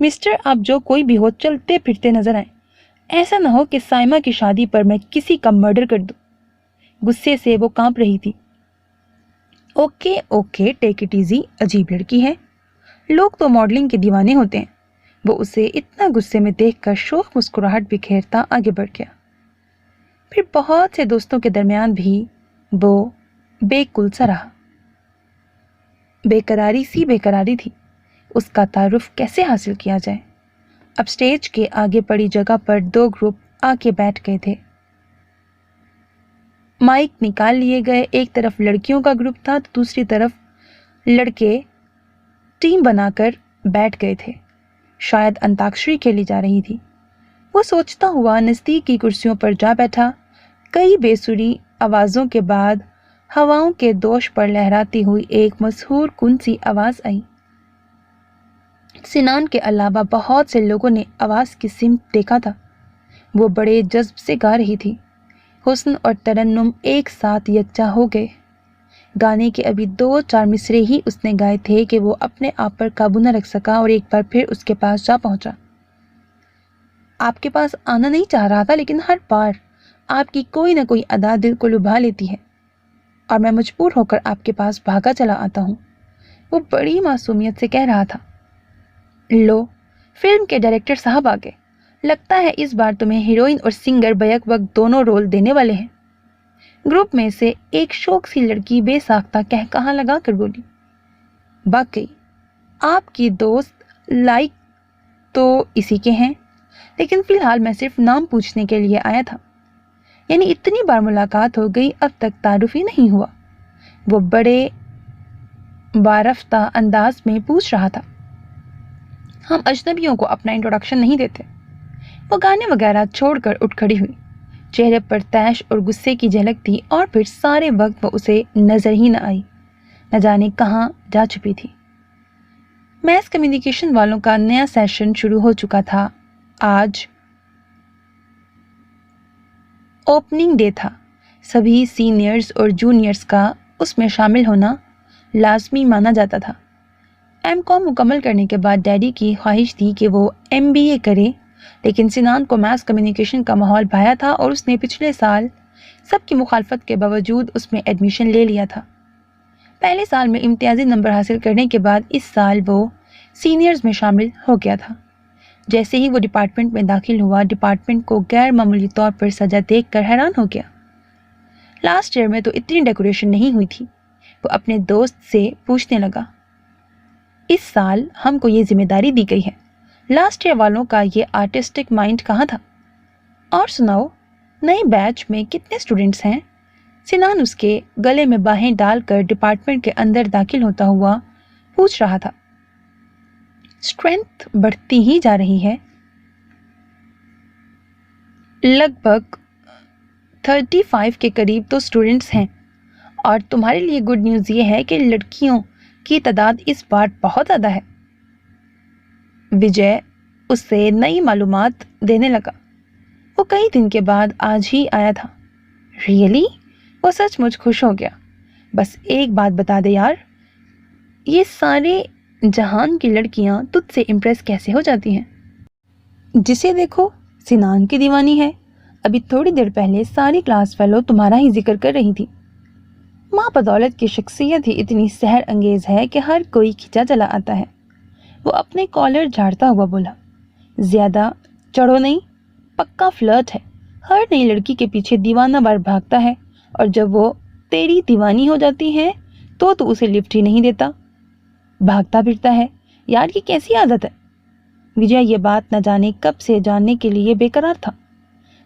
مسٹر، آپ جو کوئی بھی ہو چلتے پھرتے نظر آئیں۔ ایسا نہ ہو کہ سائمہ کی شادی پر میں کسی کا مرڈر کر دوں۔ غصے سے وہ کانپ رہی تھی۔ Okay okay, take it easy, عجیب لڑکی ہے، لوگ تو ماڈلنگ کے دیوانے ہوتے ہیں۔ وہ اسے اتنا غصے میں دیکھ کر شوخ مسکراہٹ بکھیرتا آگے بڑھ گیا۔ پھر بہت سے دوستوں کے درمیان بھی وہ بے کل سا رہا۔ بے قراری تھی۔ اس کا تعارف کیسے حاصل کیا جائے؟ اب سٹیج کے آگے پڑی جگہ پر دو گروپ آ کے بیٹھ گئے تھے۔ مائک نکال لیے گئے، ایک طرف لڑکیوں کا گروپ تھا تو دوسری طرف لڑکے ٹیم بنا کر بیٹھ گئے تھے۔ شاید انتاکشری کھیلی جا رہی تھی۔ وہ سوچتا ہوا نزدیک کی کرسیوں پر جا بیٹھا۔ کئی بے سری آوازوں کے بعد ہواؤں کے دوش پر لہراتی ہوئی ایک مسحور کن سی آواز آئی۔ سنان کے علاوہ بہت سے لوگوں نے آواز کی سمت دیکھا تھا۔ وہ بڑے جذب سے گا رہی تھی۔ حسن اور ترنم ایک ساتھ یکجا ہو گئے۔ گانے کے ابھی 2-4 مصرے ہی اس نے گائے تھے کہ وہ اپنے آپ پر قابو نہ رکھ سکا اور ایک بار پھر اس کے پاس جا پہنچا۔ آپ کے پاس آنا نہیں چاہ رہا تھا، لیکن ہر بار آپ کی کوئی نہ کوئی ادا دل کو لبھا لیتی ہے اور میں مجبور ہو کر آپ کے پاس بھاگا چلا آتا ہوں، وہ بڑی معصومیت سے کہہ رہا تھا۔ لو، فلم کے ڈائریکٹر صاحب آ گئے، لگتا ہے اس بار تمہیں ہیروئن اور سنگر بیک وقت دونوں رول دینے والے ہیں۔ گروپ میں سے ایک شوق سی لڑکی بے ساختہ کہا لگا کر بولی۔ باقی آپ کی دوست لائق تو اسی کے ہیں، لیکن فی الحال میں صرف نام پوچھنے کے لیے آیا تھا۔ یعنی اتنی بار ملاقات ہو گئی، اب تک تعارف ہی نہیں ہوا، وہ بڑے بارفتہ انداز میں پوچھ رہا تھا۔ ہم اجنبیوں کو اپنا انٹروڈکشن نہیں دیتے۔ وہ گانے وغیرہ چھوڑ کر اٹھ کھڑی ہوئی۔ چہرے پر طیش اور غصے کی جھلک تھی اور پھر سارے وقت وہ اسے نظر ہی نہ آئی، نہ جانے کہاں جا چھپی تھی۔ میس کمیونیکیشن والوں کا نیا سیشن شروع ہو چکا تھا۔ آج اوپننگ ڈے تھا۔ سبھی سینئرز اور جونیئرز کا اس میں شامل ہونا لازمی مانا جاتا تھا۔ ایم کام مکمل کرنے کے بعد ڈیڈی کی خواہش تھی کہ وہ ایم بی اے کرے، لیکن سنان کو میس کمیونیکیشن کا ماحول بھایا تھا اور اس نے پچھلے سال سب کی مخالفت کے باوجود اس میں ایڈمیشن لے لیا تھا۔ پہلے سال میں امتیازی نمبر حاصل کرنے کے بعد اس سال وہ سینئرز میں شامل ہو گیا تھا۔ جیسے ہی وہ ڈپارٹمنٹ میں داخل ہوا، ڈپارٹمنٹ کو غیر معمولی طور پر سجا دیکھ کر حیران ہو گیا۔ لاسٹ ایئر میں تو اتنی ڈیکوریشن نہیں ہوئی تھی۔ وہ اپنے دوست سے پوچھنے لگا، اس سال ہم کو یہ ذمہ داری دی گئی ہے، لاسٹ ایئر والوں کا یہ آرٹسٹک مائنڈ کہاں تھا؟ اور سناؤ، نئے بیچ میں کتنے اسٹوڈنٹس ہیں؟ سنان اس کے گلے میں باہیں ڈال کر ڈپارٹمنٹ کے اندر داخل ہوتا ہوا پوچھ رہا تھا۔ اسٹرینتھ بڑھتی ہی جا رہی ہے، لگ بھگ 35 کے قریب تو اسٹوڈنٹس ہیں، اور تمہارے لیے گڈ نیوز یہ ہے کہ لڑکیوں کی تعداد اس بار بہت زیادہ ہے۔ وجے اس سے نئی معلومات دینے لگا۔ وہ کئی دن کے بعد آج ہی آیا تھا۔ ریئلی؟ وہ سچ مچ خوش ہو گیا۔ بس ایک بات بتا دے یار، یہ سارے جہان کی لڑکیاں تجھ سے امپریس کیسے ہو جاتی ہیں؟ جسے دیکھو سنان کی دیوانی ہے؟ ابھی تھوڑی دیر پہلے ساری کلاس فیلو تمہارا ہی ذکر کر رہی تھی۔ ماں بدولت کی شخصیت ہی اتنی سحر انگیز ہے کہ ہر کوئی کھینچا چلا آتا ہے۔ وہ اپنے کالر جھاڑتا ہوا بولا، زیادہ چڑھو نہیں، پکا فلرٹ ہے، ہر نئی لڑکی کے پیچھے دیوانہ وار بھاگتا ہے، اور جب وہ تیری دیوانی ہو جاتی ہے تو اسے لفٹ ہی نہیں دیتا، بھاگتا پھرتا ہے۔ یار یہ کیسی عادت ہے؟ وجے یہ بات نہ جانے کب سے جاننے کے لیے بے قرار تھا۔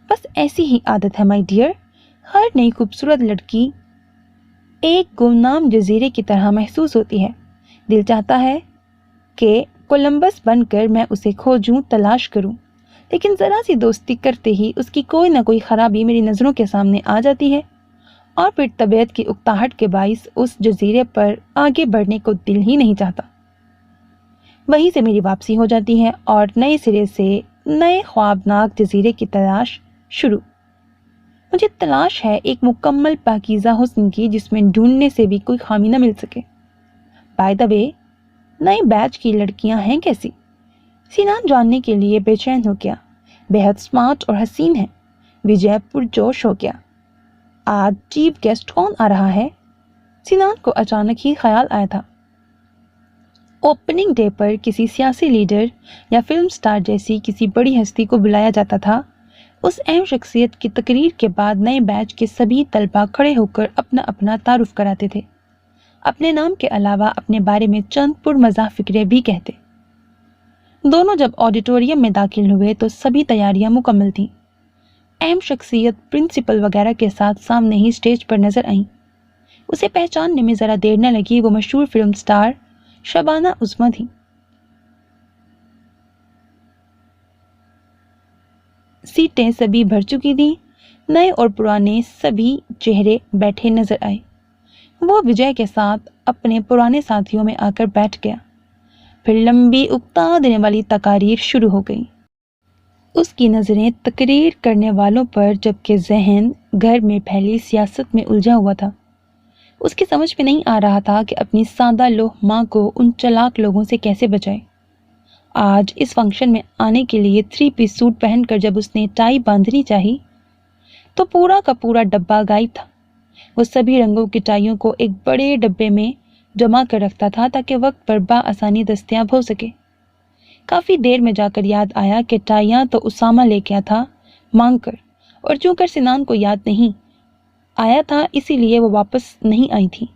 بس ایسی ہی عادت ہے مائی ڈیئر، ہر نئی خوبصورت لڑکی ایک گمنام جزیرے کی طرح محسوس ہوتی ہے۔ دل چاہتا ہے کہ کولمبس بن کر میں اسے کھوجوں، تلاش کروں، لیکن ذرا سی دوستی کرتے ہی اس کی کوئی نہ کوئی خرابی میری نظروں کے سامنے آ جاتی ہے، اور پھر طبیعت کی اکتاہٹ کے باعث اس جزیرے پر آگے بڑھنے کو دل ہی نہیں چاہتا۔ وہیں سے میری واپسی ہو جاتی ہے اور نئے سرے سے نئے خوابناک جزیرے کی تلاش شروع۔ مجھے تلاش ہے ایک مکمل پاکیزہ حسن کی جس میں ڈھونڈنے سے بھی کوئی خامی نہ مل سکے۔ بائی دا وے، نئے بیچ کی لڑکیاں ہیں کیسی؟ سنان جاننے کے لیے بے چین ہو گیا۔ بہت سمارٹ اور حسین ہے۔ وجے پرجوش ہو گیا۔ آج چیف گیسٹ کون آ رہا ہے؟ سنان کو اچانک ہی خیال آیا تھا۔ اوپننگ ڈے پر کسی سیاسی لیڈر یا فلم سٹار جیسی کسی بڑی ہستی کو بلایا جاتا تھا۔ اس اہم شخصیت کی تقریر کے بعد نئے بیچ کے سبھی طلباء کھڑے ہو کر اپنا اپنا تعارف کراتے تھے، اپنے نام کے علاوہ اپنے بارے میں چند پرمزاح فکرے بھی کہتے۔ دونوں جب آڈیٹوریم میں داخل ہوئے تو سبھی تیاریاں مکمل تھیں۔ اہم شخصیت پرنسپل وغیرہ کے ساتھ سامنے ہی اسٹیج پر نظر آئیں۔ اسے پہچاننے میں ذرا دیر نہ لگی، وہ مشہور فلم سٹار شبانہ عظمی تھی۔ سیٹیں سبھی بھر چکی تھیں، نئے اور پرانے سبھی چہرے بیٹھے نظر آئے۔ وہ وجے کے ساتھ اپنے پرانے ساتھیوں میں آ کر بیٹھ گیا۔ پھر لمبی اکتا دینے والی تقاریر شروع ہو گئی۔ اس کی نظریں تقریر کرنے والوں پر، جبکہ ذہن گھر میں پھیلی سیاست میں الجھا ہوا تھا۔ اس کی سمجھ میں نہیں آ رہا تھا کہ اپنی سادہ لوح ماں کو ان چلاک لوگوں سے کیسے بچائے۔ آج اس فنکشن میں آنے کے لیے 3 پیس سوٹ پہن کر جب اس نے ٹائی باندھنی چاہی تو پورا کا پورا ڈبہ غائب تھا۔ وہ سبھی رنگوں کی ٹائیوں کو ایک بڑے ڈبے میں جمع کر رکھتا تھا تاکہ وقت پر بآسانی دستیاب ہو سکے۔ کافی دیر میں جا کر یاد آیا کہ ٹائیاں تو اسامہ لے گیا تھا مانگ کر، اور چوں کر سنان کو یاد نہیں آیا تھا اسی لیے وہ واپس نہیں آئی تھی۔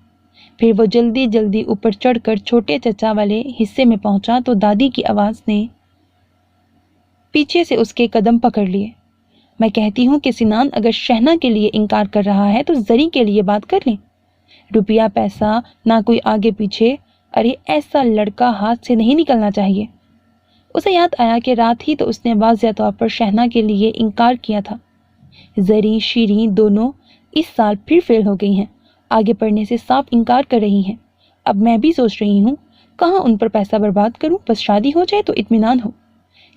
پھر وہ جلدی جلدی اوپر چڑھ کر چھوٹے چچا والے حصے میں پہنچا تو دادی کی آواز نے پیچھے سے اس کے قدم پکڑ لیے۔ میں کہتی ہوں کہ سنان اگر شہنا کے لیے انکار کر رہا ہے تو زری کے لیے بات کر لیں۔ روپیہ پیسہ نہ کوئی آگے پیچھے، ارے ایسا لڑکا ہاتھ سے نہیں نکلنا چاہیے۔ اسے یاد آیا کہ رات ہی تو اس نے واضح طور پر شہنا کے لیے انکار کیا تھا۔ زری شیریں دونوں اس سال پھر فیل ہو گئی ہیں، آگے پڑھنے سے صاف انکار کر رہی ہیں۔ اب میں بھی سوچ رہی ہوں کہاں ان پر پیسہ برباد کروں، بس شادی ہو جائے تو اطمینان ہو۔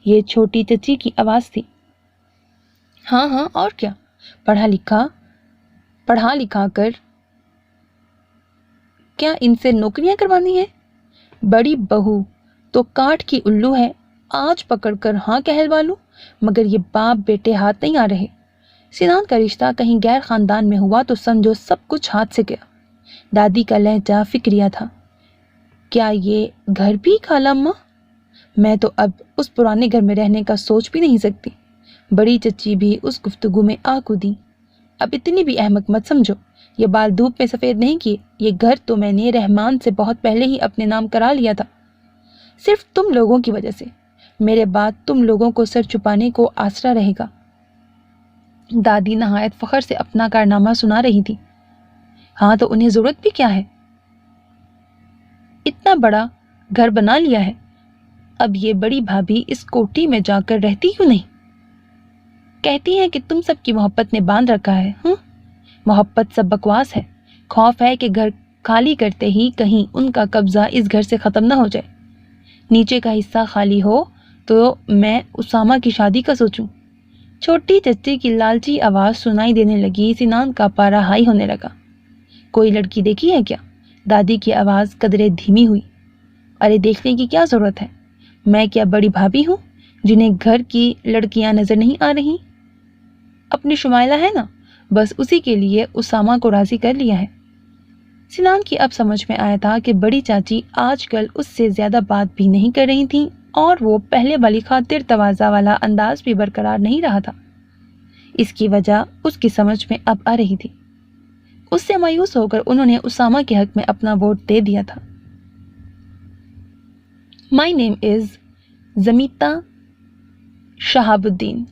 یہ چھوٹی چچی کی آواز تھی۔ ہاں ہاں اور کیا، پڑھا لکھا کر کیا ان سے نوکریاں کروانی ہیں؟ بڑی بہو تو کاٹ کی الو ہے، آج پکڑ کر ہاں کہلوا لوں، مگر یہ باپ بیٹے ہاتھ نہیں آ رہے۔ سنان کا رشتہ کہیں غیر خاندان میں ہوا تو سمجھو سب کچھ ہاتھ سے گیا۔ دادی کا لہجہ فکریہ تھا۔ کیا یہ گھر بھی خالہ اماں؟ میں تو اب اس پرانے گھر میں رہنے کا سوچ بھی نہیں سکتی۔ بڑی چچی بھی اس گفتگو میں آ کودی۔ اب اتنی بھی احمق مت سمجھو، یہ بال دھوپ میں سفید نہیں کیے، یہ گھر تو میں نے رحمان سے بہت پہلے ہی اپنے نام کرا لیا تھا، صرف تم لوگوں کی وجہ سے۔ میرے بعد تم لوگوں کو سر چھپانے کو آسرا رہے گا۔ دادی نہایت فخر سے اپنا کارنامہ سنا رہی تھی۔ ہاں تو انہیں ضرورت بھی کیا ہے، اتنا بڑا گھر بنا لیا ہے، اب یہ بڑی بھابھی اس کوٹھی میں جا کر رہتی کیوں نہیں؟ کہتی ہیں کہ تم سب کی محبت نے باندھ رکھا ہے۔ محبت سب بکواس ہے، خوف ہے کہ گھر خالی کرتے ہی کہیں ان کا قبضہ اس گھر سے ختم نہ ہو جائے، نیچے کا حصہ خالی ہو تو میں اسامہ کی شادی کا سوچوں۔ چھوٹی چچی کی لالچی آواز سنائی دینے لگی۔ سنان کا پارا ہائی ہونے لگا۔ کوئی لڑکی دیکھی ہے کیا؟ دادی کی آواز قدرے دھیمی ہوئی۔ ارے دیکھنے کی کیا ضرورت ہے، میں کیا بڑی بھابھی ہوں؟ جنہیں گھر کی لڑکیاں نظر نہیں آ رہی؟ اپنی شمائلہ ہے نا، بس اسی کے لیے اسامہ کو راضی کر لیا ہے۔ سنان کی اب سمجھ میں آیا تھا کہ بڑی چاچی آج کل اس سے زیادہ بات بھی نہیں کر رہی تھیں اور وہ پہلے والی خاطر تواضع والا انداز بھی برقرار نہیں رہا تھا۔ اس کی وجہ اس کی سمجھ میں اب آ رہی تھی۔ اس سے مایوس ہو کر انہوں نے اسامہ کے حق میں اپنا ووٹ دے دیا تھا۔ مائی نیم از زمیتا شہاب الدین۔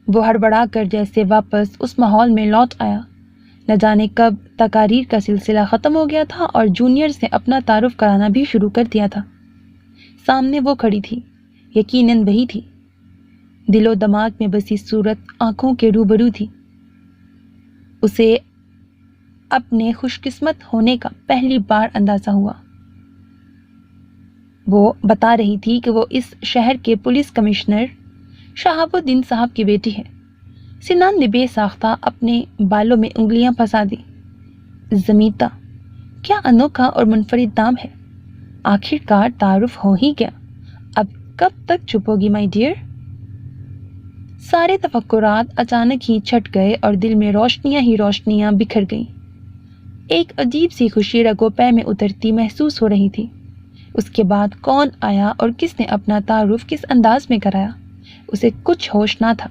وہ ہڑبڑا کر جیسے واپس اس ماحول میں لوٹ آیا۔ نہ جانے کب تقاریر کا سلسلہ ختم ہو گیا تھا اور جونیئرز نے اپنا تعارف کرانا بھی شروع کر دیا تھا۔ سامنے وہ کھڑی تھی، یقیناً وہی تھی۔ دل و دماغ میں بسی صورت آنکھوں کے روبرو تھی۔ اسے اپنے خوش قسمت ہونے کا پہلی بار اندازہ ہوا۔ وہ بتا رہی تھی کہ وہ اس شہر کے پولیس کمشنر شہاب الدین صاحب کی بیٹی ہے۔ سنان نے بے ساختہ اپنے بالوں میں انگلیاں پھنسا دی۔ زمیتا، کیا انوکھا اور منفرد نام ہے۔ آخر کار تعارف ہو ہی گیا، اب کب تک چھپو گی مائی ڈیئر؟ سارے تفکرات اچانک ہی چھٹ گئے اور دل میں روشنیاں ہی روشنیاں بکھر گئیں۔ ایک عجیب سی خوشی رگوں پے میں اترتی محسوس ہو رہی تھی۔ اس کے بعد کون آیا اور کس نے اپنا تعارف کس انداز میں کرایا، اسے کچھ ہوش نہ تھا۔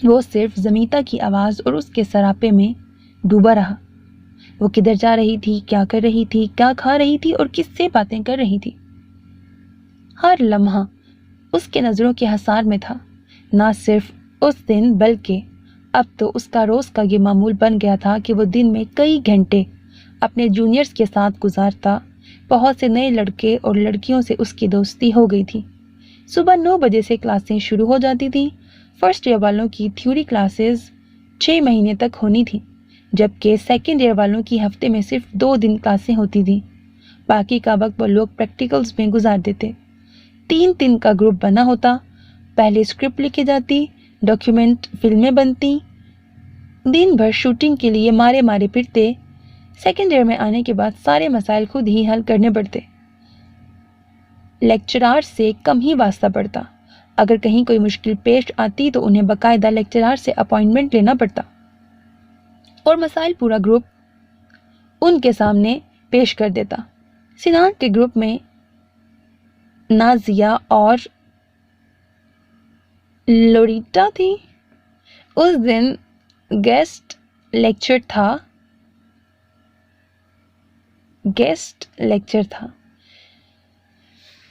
وہ صرف زمیتا کی آواز اور اس کے سراپے میں ڈوبا رہا۔ وہ کدھر جا رہی تھی، کیا کر رہی تھی، کیا کھا رہی تھی اور کس سے باتیں کر رہی تھی؟ ہر لمحہ اس کے نظروں کے حصار میں تھا۔ نہ صرف اس دن بلکہ اب تو اس کا روز کا یہ معمول بن گیا تھا کہ وہ دن میں کئی گھنٹے اپنے جونیئرز کے ساتھ گزارتا۔ بہت سے نئے لڑکے اور لڑکیوں سے اس کی دوستی ہو گئی تھی۔ صبح 9 بجے سے کلاسیں شروع ہو جاتی تھیں۔ فرسٹ ایئر والوں کی تھیوری کلاسز 6 مہینے تک ہونی تھیں، جبکہ سیکنڈ ایئر والوں کی ہفتے میں صرف 2 دن کلاسیں ہوتی تھیں۔ باقی کا وقت وہ لوگ پریکٹیکلز میں گزار دیتے۔ 3 کا گروپ بنا ہوتا، پہلے اسکرپٹ لکھی جاتی، ڈاکیومنٹ فلمیں بنتی، دن بھر شوٹنگ کے لیے مارے پھرتے۔ سیکنڈ ایئر میں آنے کے بعد سارے مسائل خود ہی حل کرنے پڑتے۔ لیکچرار سے کم ہی واسطہ پڑتا۔ اگر کہیں کوئی مشکل پیش آتی تو انہیں باقاعدہ لیکچرار سے اپائنٹمنٹ لینا پڑتا اور مسائل پورا گروپ ان کے سامنے پیش کر دیتا۔ سنان کے گروپ میں نازیہ اور لوریٹا تھی۔ اس دن گیسٹ لیکچر تھا۔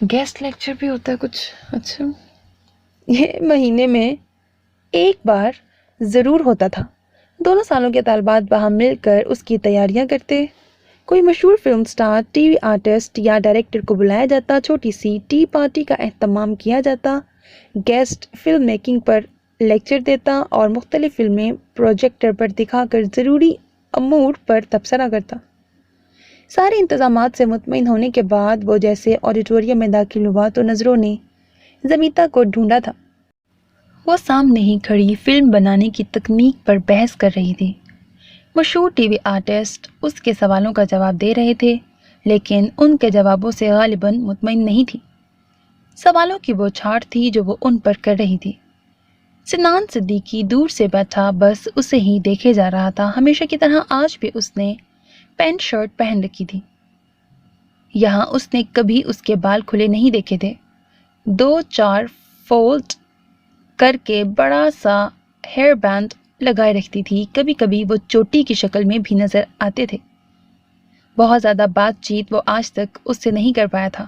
گیسٹ لیکچر بھی ہوتا ہے کچھ؟ اچھا، یہ مہینے میں ایک بار ضرور ہوتا تھا۔ دونوں سالوں کے طالبات باہم مل کر اس کی تیاریاں کرتے۔ کوئی مشہور film star, T V artist یا ڈائریکٹر کو بلایا جاتا، چھوٹی سی ٹی پارٹی کا اہتمام کیا جاتا، گیسٹ فلم میکنگ پر لیکچر دیتا اور مختلف فلمیں پروجیکٹر پر دکھا کر ضروری امور پر تبصرہ کرتا۔ سارے انتظامات سے مطمئن ہونے کے بعد وہ جیسے آڈیٹوریم میں داخل ہوا تو نظروں نے زمیتا کو ڈھونڈا تھا۔ وہ سامنے ہی کھڑی فلم بنانے کی تکنیک پر بحث کر رہی تھی۔ مشہور ٹی وی آرٹسٹ اس کے سوالوں کا جواب دے رہے تھے، لیکن ان کے جوابوں سے غالباً مطمئن نہیں تھی۔ سوالوں کی وہ چھاٹ تھی جو وہ ان پر کر رہی تھی۔ سنان صدیقی دور سے بیٹھا بس اسے ہی دیکھے جا رہا تھا۔ ہمیشہ کی طرح آج بھی اس نے پینٹ شرٹ پہن رکھی تھی۔ یہاں اس نے کبھی اس کے بال کھلے نہیں دیکھے تھے۔ 2-4 فولڈ کر کے بڑا سا ہیئر بینڈ لگائے رکھتی تھی۔ کبھی کبھی وہ چوٹی کی شکل میں بھی نظر آتے تھے۔ بہت زیادہ بات چیت وہ آج تک اس سے نہیں کر پایا تھا۔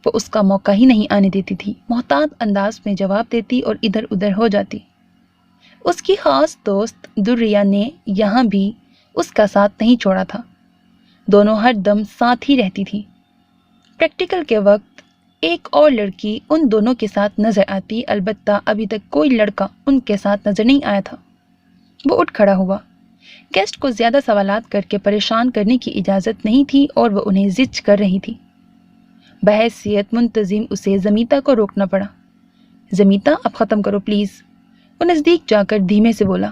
وہ اس کا موقع ہی نہیں آنے دیتی تھی۔ محتاط انداز میں جواب دیتی اور ادھر ادھر ہو جاتی۔ اس کی خاص دوست دریہ نے یہاں بھی اس کا ساتھ نہیں چھوڑا تھا۔ دونوں ہر دم ساتھ ہی رہتی تھی۔ پریکٹیکل کے وقت ایک اور لڑکی ان دونوں کے ساتھ نظر آتی، البتہ ابھی تک کوئی لڑکا ان کے ساتھ نظر نہیں آیا تھا۔ وہ اٹھ کھڑا ہوا۔ گیسٹ کو زیادہ سوالات کر کے پریشان کرنے کی اجازت نہیں تھی اور وہ انہیں زچ کر رہی تھی۔ بحیثیت منتظم اسے زمیتا کو روکنا پڑا۔ زمیتا، اب ختم کرو پلیز۔ وہ نزدیک جا کر دھیمے سے بولا۔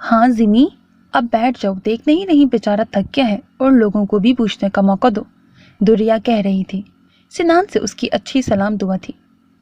ہاں زمی، اب بیٹھ جاؤ، دیکھ نہیں رہی بیچارہ تھک گیا ہے، اور لوگوں کو بھی پوچھنے کا موقع دو، دریہ کہہ رہی تھی۔ سنان سے اس کی اچھی سلام دعا تھی۔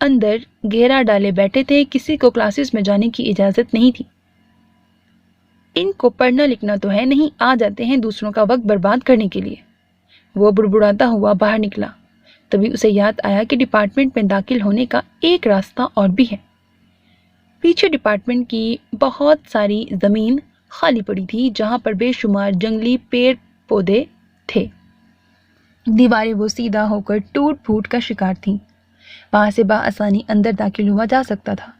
اندر گھیرا ڈالے بیٹھے تھے. کسی کو کلاسز میں جانے کی اجازت نہیں تھی. ان کو پڑھنا لکھنا تو ہے نہیں, آ جاتے ہیں دوسروں کا وقت برباد کرنے کے لیے. وہ بڑبڑاتا ہوا باہر نکلا. تبھی اسے یاد آیا کہ ڈپارٹمنٹ میں داخل ہونے کا ایک راستہ اور بھی ہے. پیچھے ڈپارٹمنٹ کی بہت ساری زمین خالی پڑی تھی جہاں پر بے شمار جنگلی پیڑ پودے تھے. دیواریں وہ سیدھا ہو کر ٹوٹ پھوٹ کا شکار تھیں. وہاں سے بآسانی اندر داخل ہوا جا سکتا تھا.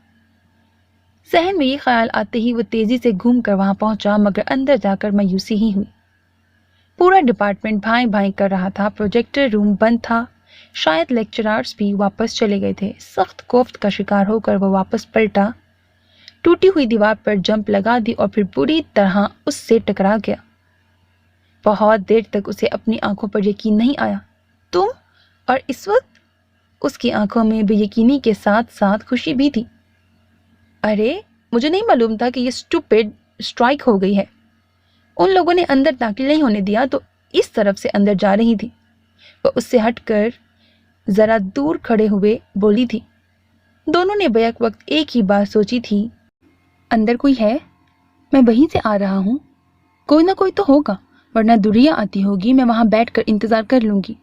ذہن میں یہ خیال آتے ہی وہ تیزی سے گھوم کر وہاں پہنچا, مگر اندر جا کر مایوسی ہی ہوئی. پورا ڈپارٹمنٹ بھائیں بھائیں کر رہا تھا. پروجیکٹر روم بند تھا. شاید لیکچرارز بھی واپس چلے گئے تھے. سخت کوفت کا شکار ہو کر وہ واپس پلٹا, ٹوٹی ہوئی دیوار پر جمپ لگا دی اور پھر بری طرح اس سے ٹکرا گیا. بہت دیر تک اسے اپنی آنکھوں پر یقین نہیں آیا. تم؟ اور اس وقت اس کی آنکھوں میں بے یقینی کے ساتھ ساتھ خوشی بھی تھی. ارے مجھے نہیں معلوم تھا کہ یہ اسٹوپڈ اسٹرائک ہو گئی ہے. ان لوگوں نے اندر داخل نہیں ہونے دیا تو اس طرف سے اندر جا رہی تھی. وہ اس سے ہٹ کر ذرا دور کھڑے ہوئے بولی تھی. دونوں نے بیک وقت ایک ہی بات سوچی تھی. اندر کوئی ہے؟ میں وہیں سے آ رہا ہوں. کوئی نہ کوئی تو ہوگا, ورنہ دوریا آتی ہوگی. میں وہاں بیٹھ کر انتظار کر لوں گی.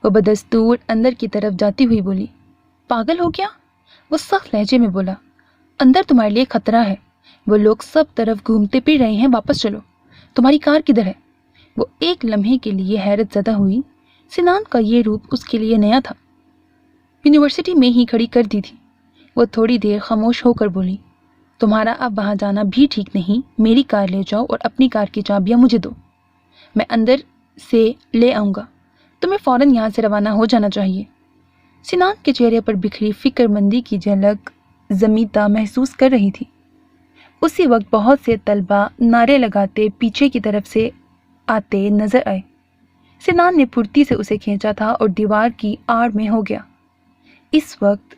وہ بدستور اندر کی طرف جاتی ہوئی بولی. پاگل ہو گیا؟ وہ سخت لہجے میں بولا. اندر تمہارے لیے خطرہ ہے. وہ لوگ سب طرف گھومتے پھر رہے ہیں. واپس چلو. تمہاری کار کدھر ہے؟ وہ ایک لمحے کے لیے حیرت زدہ ہوئی. سنان کا یہ روپ اس کے لیے نیا تھا. یونیورسٹی میں ہی کھڑی کر دی تھی. وہ تھوڑی دیر خاموش ہو کر بولی. تمہارا اب وہاں جانا بھی ٹھیک نہیں. میری کار لے جاؤ اور اپنی کار کی چابیاں مجھے دو. میں اندر سے لے آؤں گا. تمہیں فوراً یہاں سے روانہ ہو جانا چاہیے. سنان کے چہرے پر بکھری فکر مندی کی جھلک زمیتا محسوس کر رہی تھی. اسی وقت بہت سے طلبہ نعرے لگاتے پیچھے کی طرف سے آتے نظر آئے. سنان نے پھرتی سے اسے کھینچا تھا اور دیوار کی آڑ میں ہو گیا. اس وقت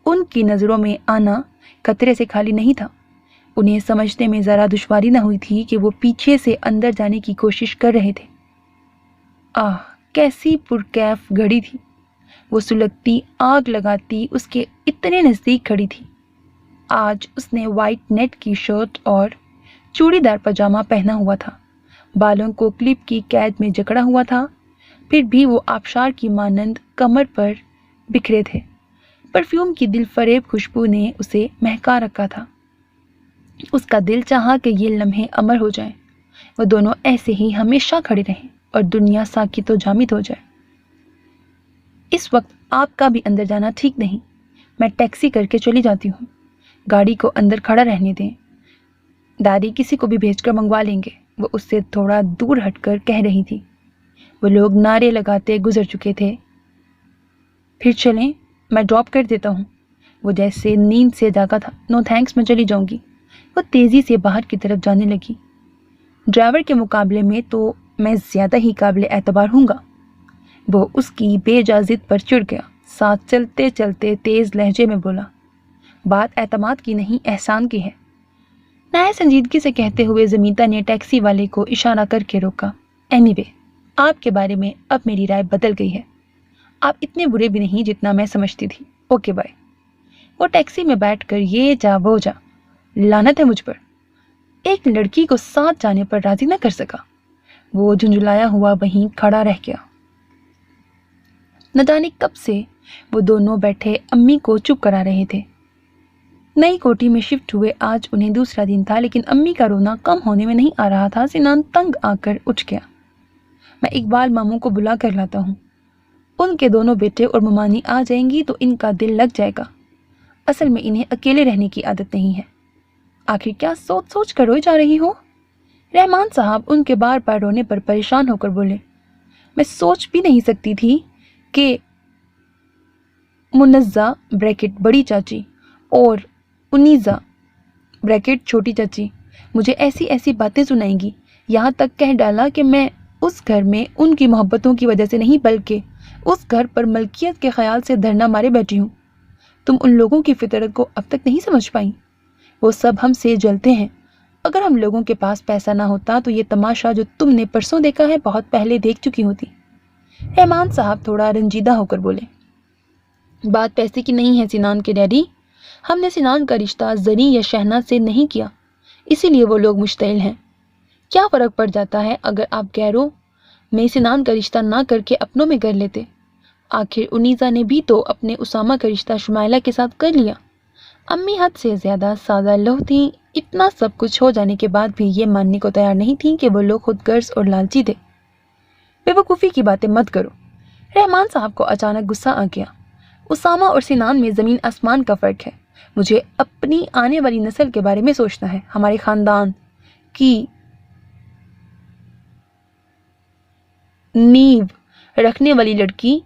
ان کی نظروں میں آنا خطرے سے خالی نہیں تھا. انہیں سمجھنے میں ذرا دشواری نہ ہوئی تھی کہ وہ پیچھے سے اندر جانے کی کوشش کر رہے تھے. آہ کیسی پرکیف گھڑی تھی. وہ سلگتی آگ لگاتی اس کے اتنے نزدیک کھڑی تھی. آج اس نے وائٹ نیٹ کی شرٹ اور چوڑی دار پاجامہ پہنا ہوا تھا. بالوں کو کلپ کی قید میں جکڑا ہوا تھا. پھر بھی وہ آبشار کی مانند کمر پر بکھرے تھے. پرفیوم کی دل فریب خوشبو نے اسے مہکا رکھا تھا. اس کا دل چاہا کہ یہ لمحے امر ہو جائیں. وہ دونوں ایسے ہی ہمیشہ کھڑے رہیں اور دنیا ساکت و جامد ہو جائے. اس وقت آپ کا بھی اندر جانا ٹھیک نہیں. میں ٹیکسی کر کے چلی جاتی ہوں. گاڑی کو اندر کھڑا رہنے دیں. دادی کسی کو بھی بھیج کر منگوا لیں گے. وہ اس سے تھوڑا دور ہٹ کر کہہ رہی تھی. وہ لوگ نعرے لگاتے گزر چکے تھے. پھر چلیں, میں ڈراپ کر دیتا ہوں. وہ جیسے نیند سے جاگا تھا. نو تھینکس, میں چلی جاؤں گی. وہ تیزی سے باہر کی طرف جانے لگی. ڈرائیور کے مقابلے میں تو میں زیادہ ہی قابل اعتبار ہوں گا. وہ اس کی بے جا ضد پر چڑھ گیا. ساتھ چلتے چلتے تیز لہجے میں بولا. بات اعتماد کی نہیں, احسان کی ہے. نہایت سنجیدگی سے کہتے ہوئے زمیتا نے ٹیکسی والے کو اشارہ کر کے روکا. اینی وے, آپ کے بارے میں اب میری رائے بدل گئی ہے. آپ اتنے برے بھی نہیں جتنا میں سمجھتی تھی. Okay bye. وہ ٹیکسی میں بیٹھ کر یہ جا وہ جا. لعنت ہے مجھ پر, ایک لڑکی کو ساتھ جانے پر راضی نہ کر سکا. وہ جھنجھلایا ہوا وہیں کھڑا رہ گیا. نہ جانے کب سے وہ دونوں بیٹھے امی کو چپ کرا رہے تھے. نئی کوٹھی میں شفٹ ہوئے آج انہیں دوسرا دن تھا, لیکن امی کا رونا کم ہونے میں نہیں آ رہا تھا. سنان تنگ آ کر اٹھ گیا. میں اقبال ماموں کو بلا کر لاتا ہوں. ان کے دونوں بیٹے اور ممانی آ جائیں گی تو ان کا دل لگ جائے گا. اصل میں انہیں اکیلے رہنے کی عادت نہیں ہے. آخر کیا سوچ سوچ کر روئی جا رہی ہو؟ رحمان صاحب ان کے بار بار رونے پر پریشان ہو کر بولے. میں سوچ بھی نہیں سکتی تھی کہ منزہ بریکٹ بڑی چاچی اور انیزہ بریکٹ چھوٹی چاچی مجھے ایسی ایسی باتیں سنائیں گی. یہاں تک کہہ ڈالا کہ میں اس گھر میں ان کی محبتوں کی وجہ سے نہیں بلکہ اس گھر پر ملکیت کے خیال سے دھرنا مارے بیٹھی ہوں. تم ان لوگوں کی فطرت کو اب تک نہیں سمجھ پائیں. وہ سب ہم سے جلتے ہیں. اگر ہم لوگوں کے پاس پیسہ نہ ہوتا تو یہ تماشا جو تم نے پرسوں دیکھا ہے بہت پہلے دیکھ چکی ہوتی. رحمان صاحب تھوڑا رنجیدہ ہو کر بولے. بات پیسے کی نہیں ہے سنان کے ڈیڈی، ہم نے سنان کا رشتہ زری یا شہناز سے نہیں کیا، اسی لیے وہ لوگ مشتعل ہیں۔ کیا فرق پڑ جاتا ہے اگر آپ غیروں میں سنان کا رشتہ نہ کر کے اپنوں میں کر لیتے؟ آخر انیزا نے بھی تو اپنے اسامہ کا رشتہ شمائلہ کے ساتھ کر لیا۔ امی حد سے زیادہ سادہ لوح تھیں، اتنا سب کچھ ہو جانے کے بعد بھی یہ ماننے کو تیار نہیں تھیں کہ وہ لوگ خود غرض اور لالچی تھے۔ بے وقوفی کی باتیں مت کرو۔ رحمان صاحب کو اچانک غصہ آ گیا۔ اسامہ اور سنان میں زمین آسمان کا فرق ہے۔ مجھے اپنی آنے والی نسل کے بارے میں سوچنا ہے، ہمارے خاندان کی نیو رکھنے والی لڑکی،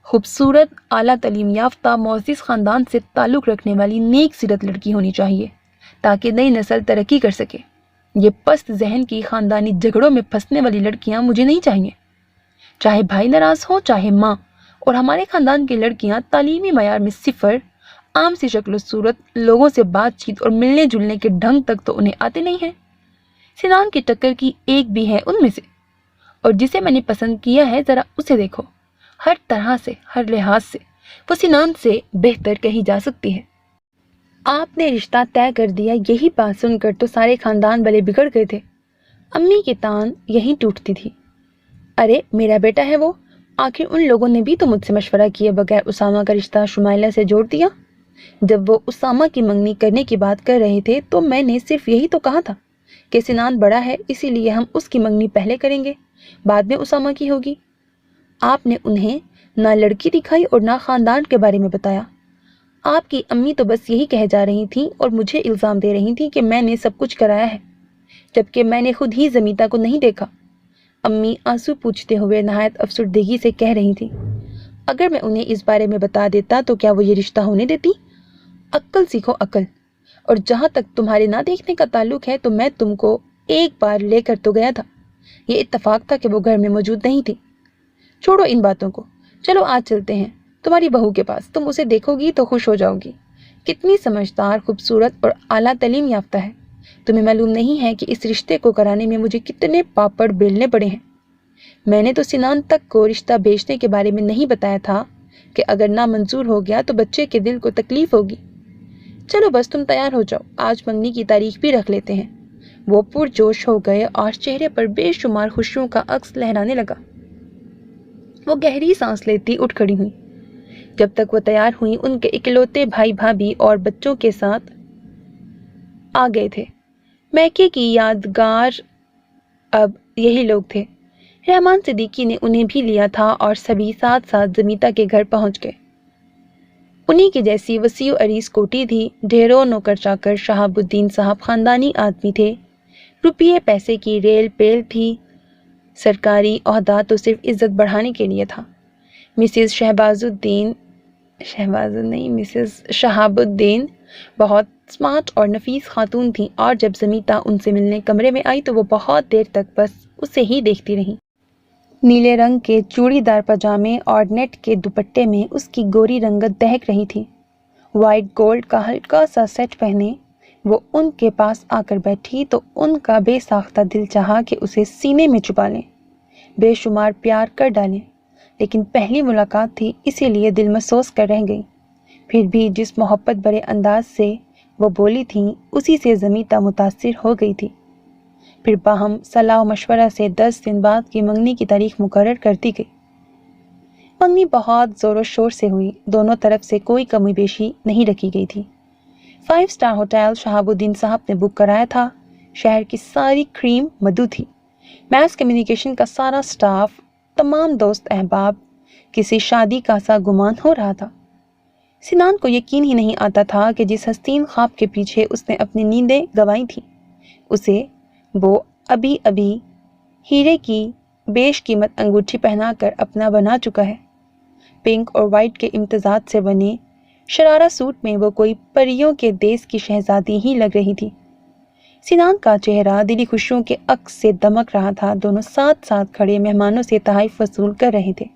خوبصورت، اعلیٰ تعلیم یافتہ، معزز خاندان سے تعلق رکھنے والی نیک سیرت لڑکی ہونی چاہیے تاکہ نئی نسل ترقی کر سکے۔ یہ پست ذہن کی خاندانی جھگڑوں میں پھنسنے والی لڑکیاں مجھے نہیں چاہیے، چاہے بھائی ناراض ہو چاہے ماں۔ اور ہمارے خاندان کی لڑکیاں تعلیمی معیار میں صفر، عام سی شکل و صورت، لوگوں سے بات چیت اور ملنے جلنے کے ڈھنگ تک تو انہیں آتے نہیں ہیں۔ سنان کی ٹکر کی ایک بھی ہے ان میں سے، اور جسے میں نے پسند کیا ہے ذرا اسے دیکھو، ہر طرح سے، ہر لحاظ سے وہ سنان سے بہتر کہی جا سکتی ہے۔ آپ نے رشتہ طے کر دیا، یہی بات سن کر تو سارے خاندان والے بگڑ گئے تھے۔ امی کی تان یہیں ٹوٹتی تھی۔ ارے میرا بیٹا ہے وہ، آخر ان لوگوں نے بھی تو مجھ سے مشورہ کیے بغیر اسامہ کا رشتہ شمائلہ سے جوڑ دیا۔ جب وہ اسامہ کی منگنی کرنے کی بات کر رہے تھے تو میں نے صرف یہی تو کہا تھا کہ سنان بڑا ہے، اسی لیے ہم اس کی منگنی پہلے کریں گے، بعد میں اسامہ کی ہوگی۔ آپ نے انہیں نہ لڑکی دکھائی اور نہ خاندان کے بارے میں بتایا۔ آپ کی امی تو بس یہی کہہ جا رہی تھیں اور مجھے الزام دے رہی تھیں کہ میں نے سب کچھ کرایا ہے، جبکہ میں نے خود ہی زمیتا کو نہیں دیکھا۔ امی آنسو پوچھتے ہوئے نہایت افسردگی سے کہہ رہی تھیں، اگر میں انہیں اس بارے میں بتا دیتا تو کیا وہ یہ رشتہ ہونے دیتی؟ عقل سیکھو، عقل۔ اور جہاں تک تمہارے نہ دیکھنے کا تعلق ہے تو میں تم کو ایک بار لے کر تو گیا تھا، یہ اتفاق تھا کہ وہ گھر میں موجود نہیں تھی۔ چھوڑو ان باتوں کو، چلو آج چلتے ہیں تمہاری بہو کے پاس، تم اسے دیکھو گی تو خوش ہو جاؤ گی۔ کتنی سمجھدار، خوبصورت اور اعلیٰ تعلیم یافتہ ہے۔ تمہیں معلوم نہیں ہے کہ اس رشتے کو کرانے میں مجھے کتنے پاپڑ بیلنے پڑے ہیں۔ میں نے تو سنان تک کو رشتہ بیچنے کے بارے میں نہیں بتایا تھا کہ اگر نہ منظور ہو گیا تو بچے کے دل کو تکلیف ہوگی۔ چلو بس تم تیار ہو جاؤ، آج منگنی کی تاریخ بھی رکھ لیتے ہیں۔ وہ پرجوش ہو گئے اور چہرے پر بے شمار خوشیوں کا عکس لہرانے لگا۔ وہ گہری سانس لیتی اٹھ کھڑی ہوئی۔ جب تک وہ تیار ہوئی ان کے اکلوتے بھائی بھابھی اور بچوں کے ساتھ آ گئے تھے۔ میکے کی یادگار اب یہی لوگ تھے۔ رحمان صدیقی نے انہیں بھی لیا تھا اور سبھی ساتھ ساتھ زمیتا کے گھر پہنچ گئے۔ انہی کی جیسی وسیع و عریض کوٹھی تھی، ڈھیروں نوکر چاکر، شہاب الدین صاحب خاندانی آدمی تھے، روپیے پیسے کی ریل پیل تھی، سرکاری عہدہ تو صرف عزت بڑھانے کے لیے تھا۔ مسز شہاب الدین بہت سمارٹ اور نفیس خاتون تھیں، اور جب زمیتا ان سے ملنے کمرے میں آئی تو وہ بہت دیر تک بس اسے ہی دیکھتی رہیں۔ نیلے رنگ کے چوڑی دار پاجامے اور نیٹ کے دوپٹے میں اس کی گوری رنگت دہک رہی تھی۔ وائٹ گولڈ کا ہلکا سا سیٹ پہنے وہ ان کے پاس آ کر بیٹھی تو ان کا بے ساختہ دل چاہا کہ اسے سینے میں چھپا لیں، بے شمار پیار کر ڈالیں، لیکن پہلی ملاقات تھی اسی لیے دل محسوس کر رہ گئی۔ پھر بھی جس محبت بھرے انداز سے وہ بولی تھیں اسی سے زمیتا متاثر ہو گئی تھی۔ پھر باہم صلاح و مشورہ سے 10 دن بعد کی منگنی کی تاریخ مقرر کر دی گئی۔ منگنی بہت زور و شور سے ہوئی، دونوں طرف سے کوئی کمی بیشی نہیں رکھی گئی تھی۔ 5 اسٹار ہوٹل شہاب الدین صاحب نے بک کرایا تھا۔ شہر کی ساری کریم مدعو تھی، میس کمیونیکیشن کا سارا سٹاف، تمام دوست احباب، کسی شادی کا سا گمان ہو رہا تھا۔ سنان کو یقین ہی نہیں آتا تھا کہ جس حسین خواب کے پیچھے اس نے اپنی نیندیں گنوائی تھیں، اسے وہ ابھی ابھی ہیرے کی بیش قیمت انگوٹھی پہنا کر اپنا بنا چکا ہے۔ پنک اور وائٹ کے امتزاج سے بنے شرارہ سوٹ میں وہ کوئی پریوں کے دیس کی شہزادی ہی لگ رہی تھی۔ سنان کا چہرہ دلی خوشیوں کے عکس سے دمک رہا تھا۔ دونوں ساتھ ساتھ کھڑے مہمانوں سے تحائف وصول کر رہے تھے۔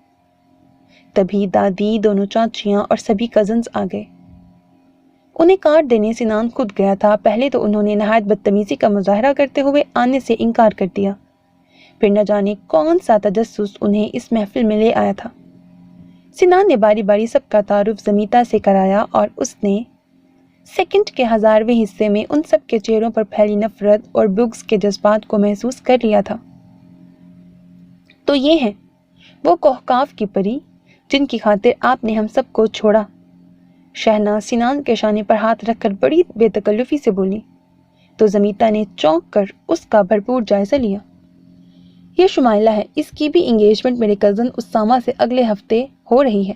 تبھی دادی، دونوں چاچیاں اور سبھی کزنز آ گئے۔ انہیں کارڈ دینے سنان خود گیا تھا۔ پہلے تو انہوں نے نہایت بدتمیزی کا مظاہرہ کرتے ہوئے آنے سے انکار کر دیا، پھر نہ جانے کون سا تجسس انہیں اس محفل میں لے آیا تھا۔ سنان نے باری باری سب کا تعارف زمیتا سے کرایا اور اس نے سیکنڈ کے 1000ویں حصے میں ان سب کے چہروں پر پھیلی نفرت اور بغض کے جذبات کو محسوس کر لیا تھا۔ تو یہ ہیں وہ کوہکاف کی پری جن کی خاطر آپ نے ہم سب کو چھوڑا۔ شہناز سنان کے شانے پر ہاتھ رکھ کر بڑی بے تکلفی سے بولی، تو زمیتا نے چونک کر اس کا بھرپور جائزہ لیا۔ یہ شمائلہ ہے، اس کی بھی انگیجمنٹ میرے کزن اسامہ سے اگلے ہفتے ہو رہی ہے۔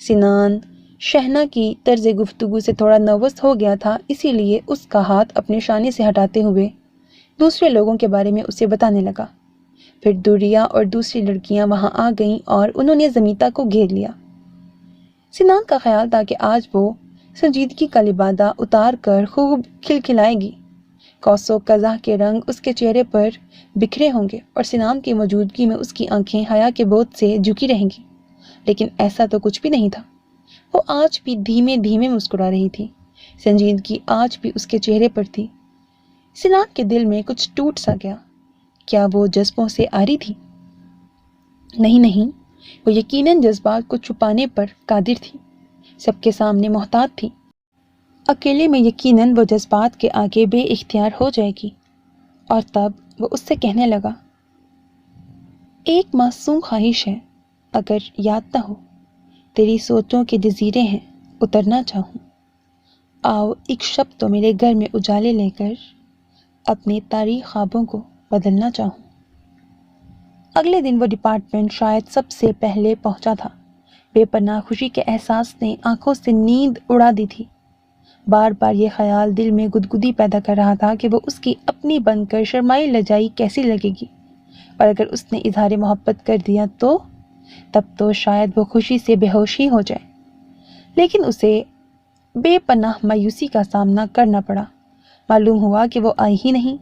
سنان شہنا کی طرز گفتگو سے تھوڑا نروس ہو گیا تھا، اسی لیے اس کا ہاتھ اپنے شانے سے ہٹاتے ہوئے دوسرے لوگوں کے بارے میں اسے بتانے لگا۔ پھر دریا اور دوسری لڑکیاں وہاں آ گئیں اور انہوں نے زمیتا کو گھیر لیا۔ سنان کا خیال تھا کہ آج وہ سنجیدگی کا لبادہ اتار کر خوب کھلکھلائے گی۔ کوسو قزح کے رنگ اس کے چہرے پر بکھرے ہوں گے اور سنان کی موجودگی میں اس کی آنکھیں حیا کے بوجھ سے جھکی رہیں گی، لیکن ایسا تو کچھ بھی نہیں تھا۔ وہ آج بھی دھیمے دھیمے مسکرا رہی تھی، سنجیدگی آج بھی اس کے چہرے پر تھی۔ سنان کے دل میں کچھ ٹوٹ سا گیا۔ کیا وہ جذبوں سے آری تھی؟ نہیں، وہ یقیناً جذبات کو چھپانے پر قادر تھی، سب کے سامنے محتاط تھی۔ اکیلے میں یقیناً وہ جذبات کے آگے بے اختیار ہو جائے گی۔ اور تب وہ اس سے کہنے لگا، ایک معصوم خواہش ہے، اگر یاد نہ ہو، تیری سوچوں کے جزیرے ہیں، اترنا چاہوں۔ آؤ ایک شب تو میرے گھر میں اجالے لے کر اپنے تاریخ خوابوں کو بدلنا چاہوں۔ اگلے دن وہ ڈپارٹمنٹ شاید سب سے پہلے پہنچا تھا۔ بے پناہ خوشی کے احساس نے آنکھوں سے نیند اڑا دی تھی۔ بار بار یہ خیال دل میں گدگدی پیدا کر رہا تھا کہ وہ اس کی اپنی بن کر شرمائی لجائی کیسی لگے گی، اور اگر اس نے اظہار محبت کر دیا تو تب تو شاید وہ خوشی سے بے ہوش ہی ہو جائے۔ لیکن اسے بے پناہ مایوسی کا سامنا کرنا پڑا۔ معلوم ہوا کہ وہ آئی ہی نہیں۔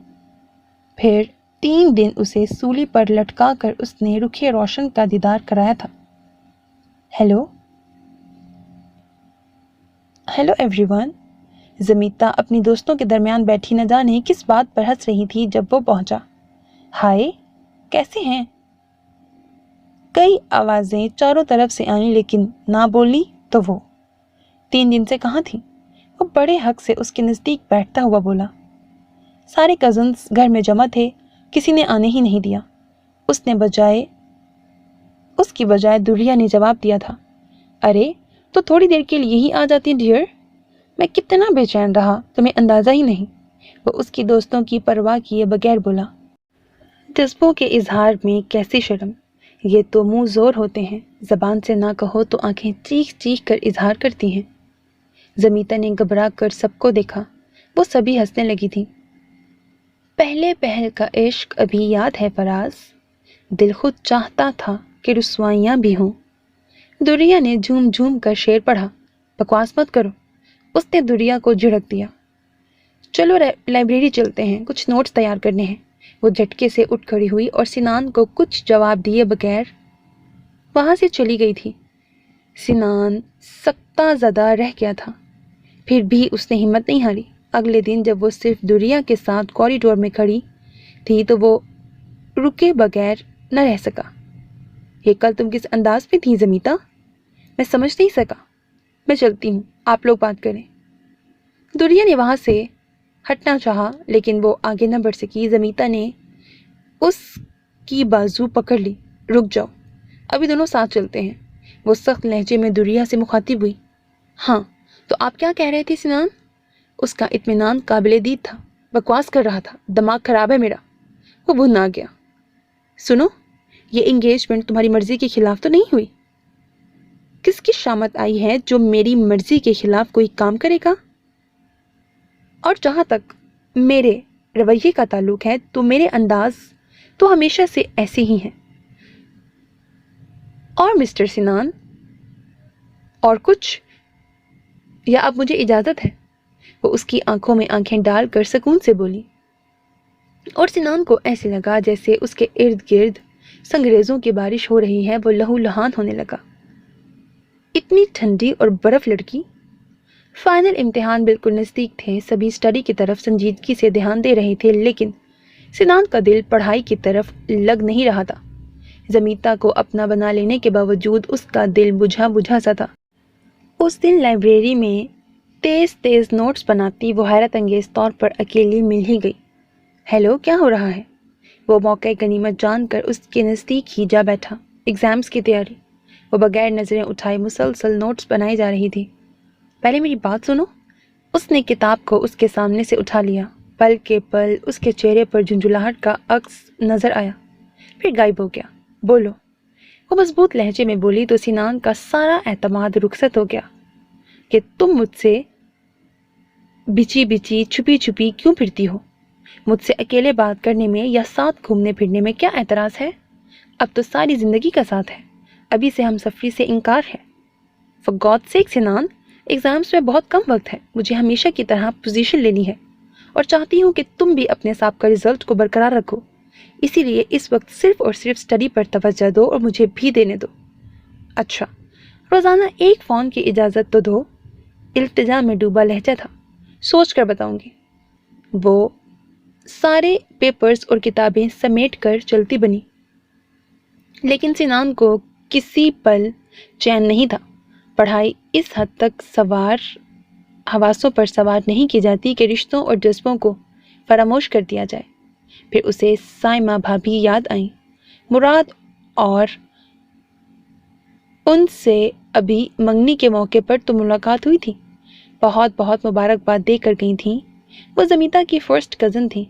پھر 3 دن اسے سولی پر لٹکا کر اس نے رخ روشن کا دیدار کرایا تھا۔ Hello every one. زمیتا اپنی دوستوں کے درمیان بیٹھی نہ جانے کس بات پر ہنس رہی تھی جب وہ پہنچا۔ ہائے، کیسے ہیں؟ کئی آوازیں چاروں طرف سے آئیں، لیکن نہ بولی تو وہ 3 دن سے کہاں تھی؟ وہ بڑے حق سے اس کے نزدیک بیٹھتا ہوا بولا، سارے کزنز گھر میں جمع تھے، کسی نے آنے ہی نہیں دیا۔ اس کی بجائے دریا نے جواب دیا تھا، ارے تو تھوڑی دیر کے لیے ہی آ جاتی ڈیئر، میں کتنا بے چین رہا تمہیں اندازہ ہی نہیں۔ وہ اس کی دوستوں کی پرواہ کیے بغیر بولا، جذبوں کے اظہار میں کیسی شرم، یہ تو منہ زور ہوتے ہیں، زبان سے نہ کہو تو آنکھیں چیخ چیخ کر اظہار کرتی ہیں۔ زمیتا نے گھبرا کر سب کو دیکھا، وہ سبھی ہنسنے لگی تھی۔ پہلے پہل کا عشق ابھی یاد ہے فراز، دل خود چاہتا تھا کہ رسوائیاں بھی ہوں۔ دریا نے جھوم جھوم کر شعر پڑھا۔ بکواس مت کرو، اس نے دریا کو جھڑک دیا۔ چلو لائبریری چلتے ہیں، کچھ نوٹس تیار کرنے ہیں۔ وہ جھٹکے سے اٹھ کھڑی ہوئی اور سنان کو کچھ جواب دیے بغیر وہاں سے چلی گئی تھی۔ سنان سکتہ زدہ رہ گیا تھا، پھر بھی اس نے ہمت نہیں ہاری۔ اگلے دن جب وہ صرف دریا کے ساتھ کوریڈور میں کھڑی تھی تو وہ رکے بغیر نہ رہ سکا۔ یہ کل تم کس انداز میں تھی زمیتا؟ میں سمجھ نہیں سکا۔ میں چلتی ہوں، آپ لوگ بات کریں۔ دریا نے وہاں سے ہٹنا چاہا لیکن وہ آگے نہ بڑھ سکی۔ زمیتا نے اس کی بازو پکڑ لی، رک جاؤ، ابھی دونوں ساتھ چلتے ہیں۔ وہ سخت لہجے میں دریا سے مخاطب ہوئی۔ ہاں تو آپ کیا کہہ رہے تھے سنان؟ اس کا اطمینان قابل دید تھا۔ بکواس کر رہا تھا، دماغ خراب ہے میرا۔ وہ بھن آ گیا۔ سنو، یہ انگیجمنٹ تمہاری مرضی کے خلاف تو نہیں ہوئی؟ کس کی شامت آئی ہے جو میری مرضی کے خلاف کوئی کام کرے گا؟ اور جہاں تک میرے رویے کا تعلق ہے تو میرے انداز تو ہمیشہ سے ایسے ہی ہیں۔ اور مسٹر سنان، اور کچھ یا اب مجھے اجازت ہے؟ وہ اس کی آنکھوں میں آنکھیں ڈال کر سکون سے بولی، اور سنان کو ایسے لگا جیسے اس کے ارد گرد سنگریزوں کی بارش ہو رہی ہے۔ وہ لہو لہان ہونے لگا۔ اتنی ٹھنڈی اور برف لڑکی۔ فائنل امتحان بالکل نزدیک تھے، سبھی اسٹڈی کی طرف سنجیدگی سے دھیان دے رہے تھے، لیکن سنان کا دل پڑھائی کی طرف لگ نہیں رہا تھا۔ زمیتا کو اپنا بنا لینے کے باوجود اس کا دل بجھا بجھا سا تھا۔ اس دن لائبریری میں تیز تیز نوٹس بناتی وہ حیرت انگیز طور پر اکیلی مل ہی گئی۔ ہیلو، کیا ہو رہا ہے؟ وہ موقع غنیمت جان کر اس کے نزدیک ہی جا بیٹھا۔ ایگزامز کی تیاری۔ وہ بغیر نظریں اٹھائے مسلسل نوٹس بنائی جا رہی تھی۔ پہلے میری بات سنو۔ اس نے کتاب کو اس کے سامنے سے اٹھا لیا۔ پل کے پل اس کے چہرے پر جھنجھلاہٹ کا عکس نظر آیا، پھر غائب ہو گیا۔ بولو، وہ مضبوط لہجے میں بولی تو سنان کا سارا اعتماد رخصت ہو گیا کہ تم مجھ سے بچی بچی چھپی چھپی کیوں پھرتی ہو؟ مجھ سے اکیلے بات کرنے میں یا ساتھ گھومنے پھرنے میں کیا اعتراض ہے؟ اب تو ساری زندگی کا ساتھ ہے، ابھی سے ہم سفری سے انکار ہے۔ For God sake Sanan, exams میں بہت کم وقت ہے، مجھے ہمیشہ کی طرح پوزیشن لینی ہے اور چاہتی ہوں کہ تم بھی اپنے سابقہ رزلٹ کو برقرار رکھو، اسی لیے اس وقت صرف اور صرف اسٹڈی پر توجہ دو اور مجھے بھی دینے دو۔ اچھا، روزانہ ایک فون کی اجازت تو دو۔ التجا میں ڈوبا لہجہ تھا۔ سوچ کر بتاؤں گی۔ وہ سارے پیپرز اور کتابیں سمیٹ کر چلتی بنی، لیکن سنان کو کسی پل چین نہیں تھا۔ پڑھائی اس حد تک حواسوں پر سوار نہیں کی جاتی کہ رشتوں اور جذبوں کو فراموش کر دیا جائے۔ پھر اسے سائمہ بھابھی یاد آئیں۔ مراد اور ان سے ابھی منگنی کے موقع پر تو ملاقات ہوئی تھی، بہت بہت مبارکباد دے کر گئی تھیں۔ وہ زمیتا کی فرسٹ کزن تھیں،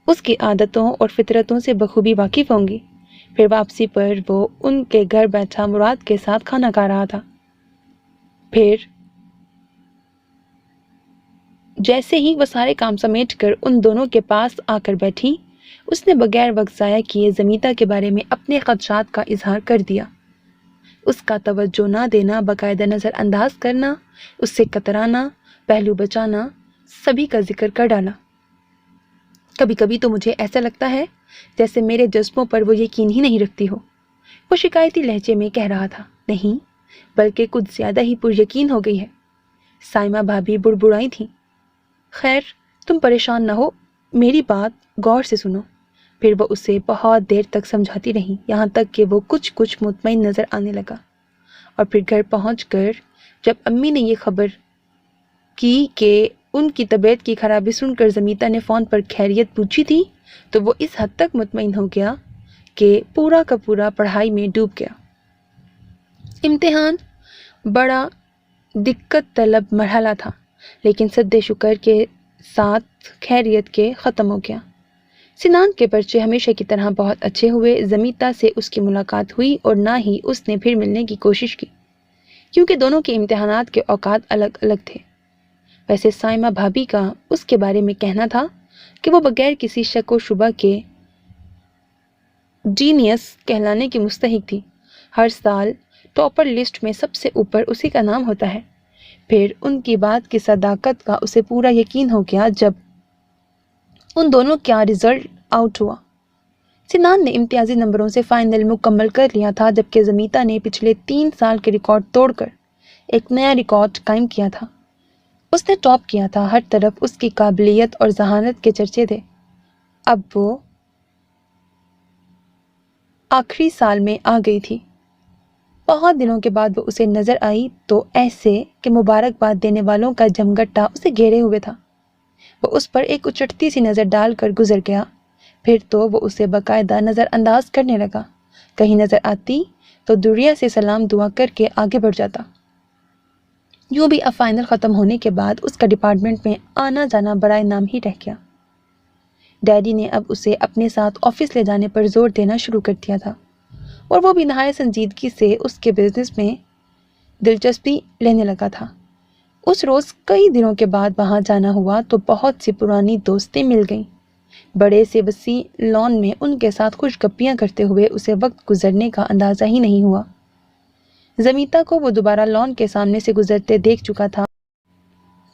اس کی عادتوں اور فطرتوں سے بخوبی واقف ہوں گی۔ پھر واپسی پر وہ ان کے گھر بیٹھا مراد کے ساتھ کھانا کھا رہا تھا۔ پھر جیسے ہی وہ سارے کام سمیٹ کر ان دونوں کے پاس آ کر بیٹھی، اس نے بغیر وقت ضائع کیے زمیتا کے بارے میں اپنے خدشات کا اظہار کر دیا۔ اس کا توجہ نہ دینا، باقاعدہ نظر انداز کرنا، اس سے کترانا، پہلو بچانا، سبھی کا ذکر کر ڈالا۔ کبھی کبھی تو مجھے ایسا لگتا ہے جیسے میرے جذبوں پر وہ یقین ہی نہیں رکھتی ہو، وہ شکایتی لہجے میں کہہ رہا تھا۔ نہیں، بلکہ کچھ زیادہ ہی پر یقین ہو گئی ہے۔ سائمہ بھابھی بڑبڑائی تھیں۔ خیر، تم پریشان نہ ہو، میری بات غور سے سنو۔ پھر وہ اسے بہت دیر تک سمجھاتی رہیں، یہاں تک کہ وہ کچھ مطمئن نظر آنے لگا۔ اور پھر گھر پہنچ کر جب امی نے یہ خبر کی کہ ان کی طبیعت کی خرابی سن کر زمیتا نے فون پر خیریت پوچھی تھی، تو وہ اس حد تک مطمئن ہو گیا کہ پورا کا پورا پڑھائی میں ڈوب گیا۔ امتحان بڑا دقت طلب مرحلہ تھا، لیکن سد شکر کے ساتھ خیریت کے ختم ہو گیا۔ سنان کے پرچے ہمیشہ کی طرح بہت اچھے ہوئے۔ زمیتا سے اس کی ملاقات ہوئی اور نہ ہی اس نے پھر ملنے کی کوشش کی، کیونکہ دونوں کے امتحانات کے اوقات الگ الگ تھے۔ ویسے سائمہ بھابھی کا اس کے بارے میں کہنا تھا کہ وہ بغیر کسی شک و شبہ کے جینیس کہلانے کی مستحق تھی۔ ہر سال ٹاپر لسٹ میں سب سے اوپر اسی کا نام ہوتا ہے۔ پھر ان کی بات کی صداقت کا اسے پورا یقین ہو گیا جب ان دونوں کا رزلٹ آؤٹ ہوا۔ سنان نے امتیازی نمبروں سے فائنل مکمل کر لیا تھا، جبکہ زمیتا نے پچھلے 3 سال کے ریکارڈ توڑ کر ایک نیا ریکارڈ قائم کیا تھا۔ اس نے ٹاپ کیا تھا، ہر طرف اس کی قابلیت اور ذہانت کے چرچے تھے۔ اب وہ آخری سال میں آ گئی تھی۔ بہت دنوں کے بعد وہ اسے نظر آئی تو ایسے کہ مبارکباد دینے والوں کا جمگٹا اسے گھیرے ہوئے تھا۔ وہ اس پر ایک اچٹتی سی نظر ڈال کر گزر گیا، پھر تو وہ اسے باقاعدہ نظر انداز کرنے لگا۔ کہیں نظر آتی تو دریا سے سلام دعا کر کے آگے بڑھ جاتا۔ یوں بھی اب فائنل ختم ہونے کے بعد اس کا ڈپارٹمنٹ میں آنا جانا برائے نام ہی رہ گیا۔ ڈیڈی نے اب اسے اپنے ساتھ آفس لے جانے پر زور دینا شروع کر دیا تھا، اور وہ بھی نہایت سنجیدگی سے اس کے بزنس میں دلچسپی لینے لگا تھا۔ اس روز کئی دنوں کے بعد وہاں جانا ہوا تو بہت سی پرانی دوستیں مل گئیں۔ بڑے سے وسیع لان میں ان کے ساتھ خوش گپیاں کرتے ہوئے اسے وقت گزرنے کا اندازہ ہی نہیں ہوا۔ زمیتا کو وہ دوبارہ لان کے سامنے سے گزرتے دیکھ چکا تھا۔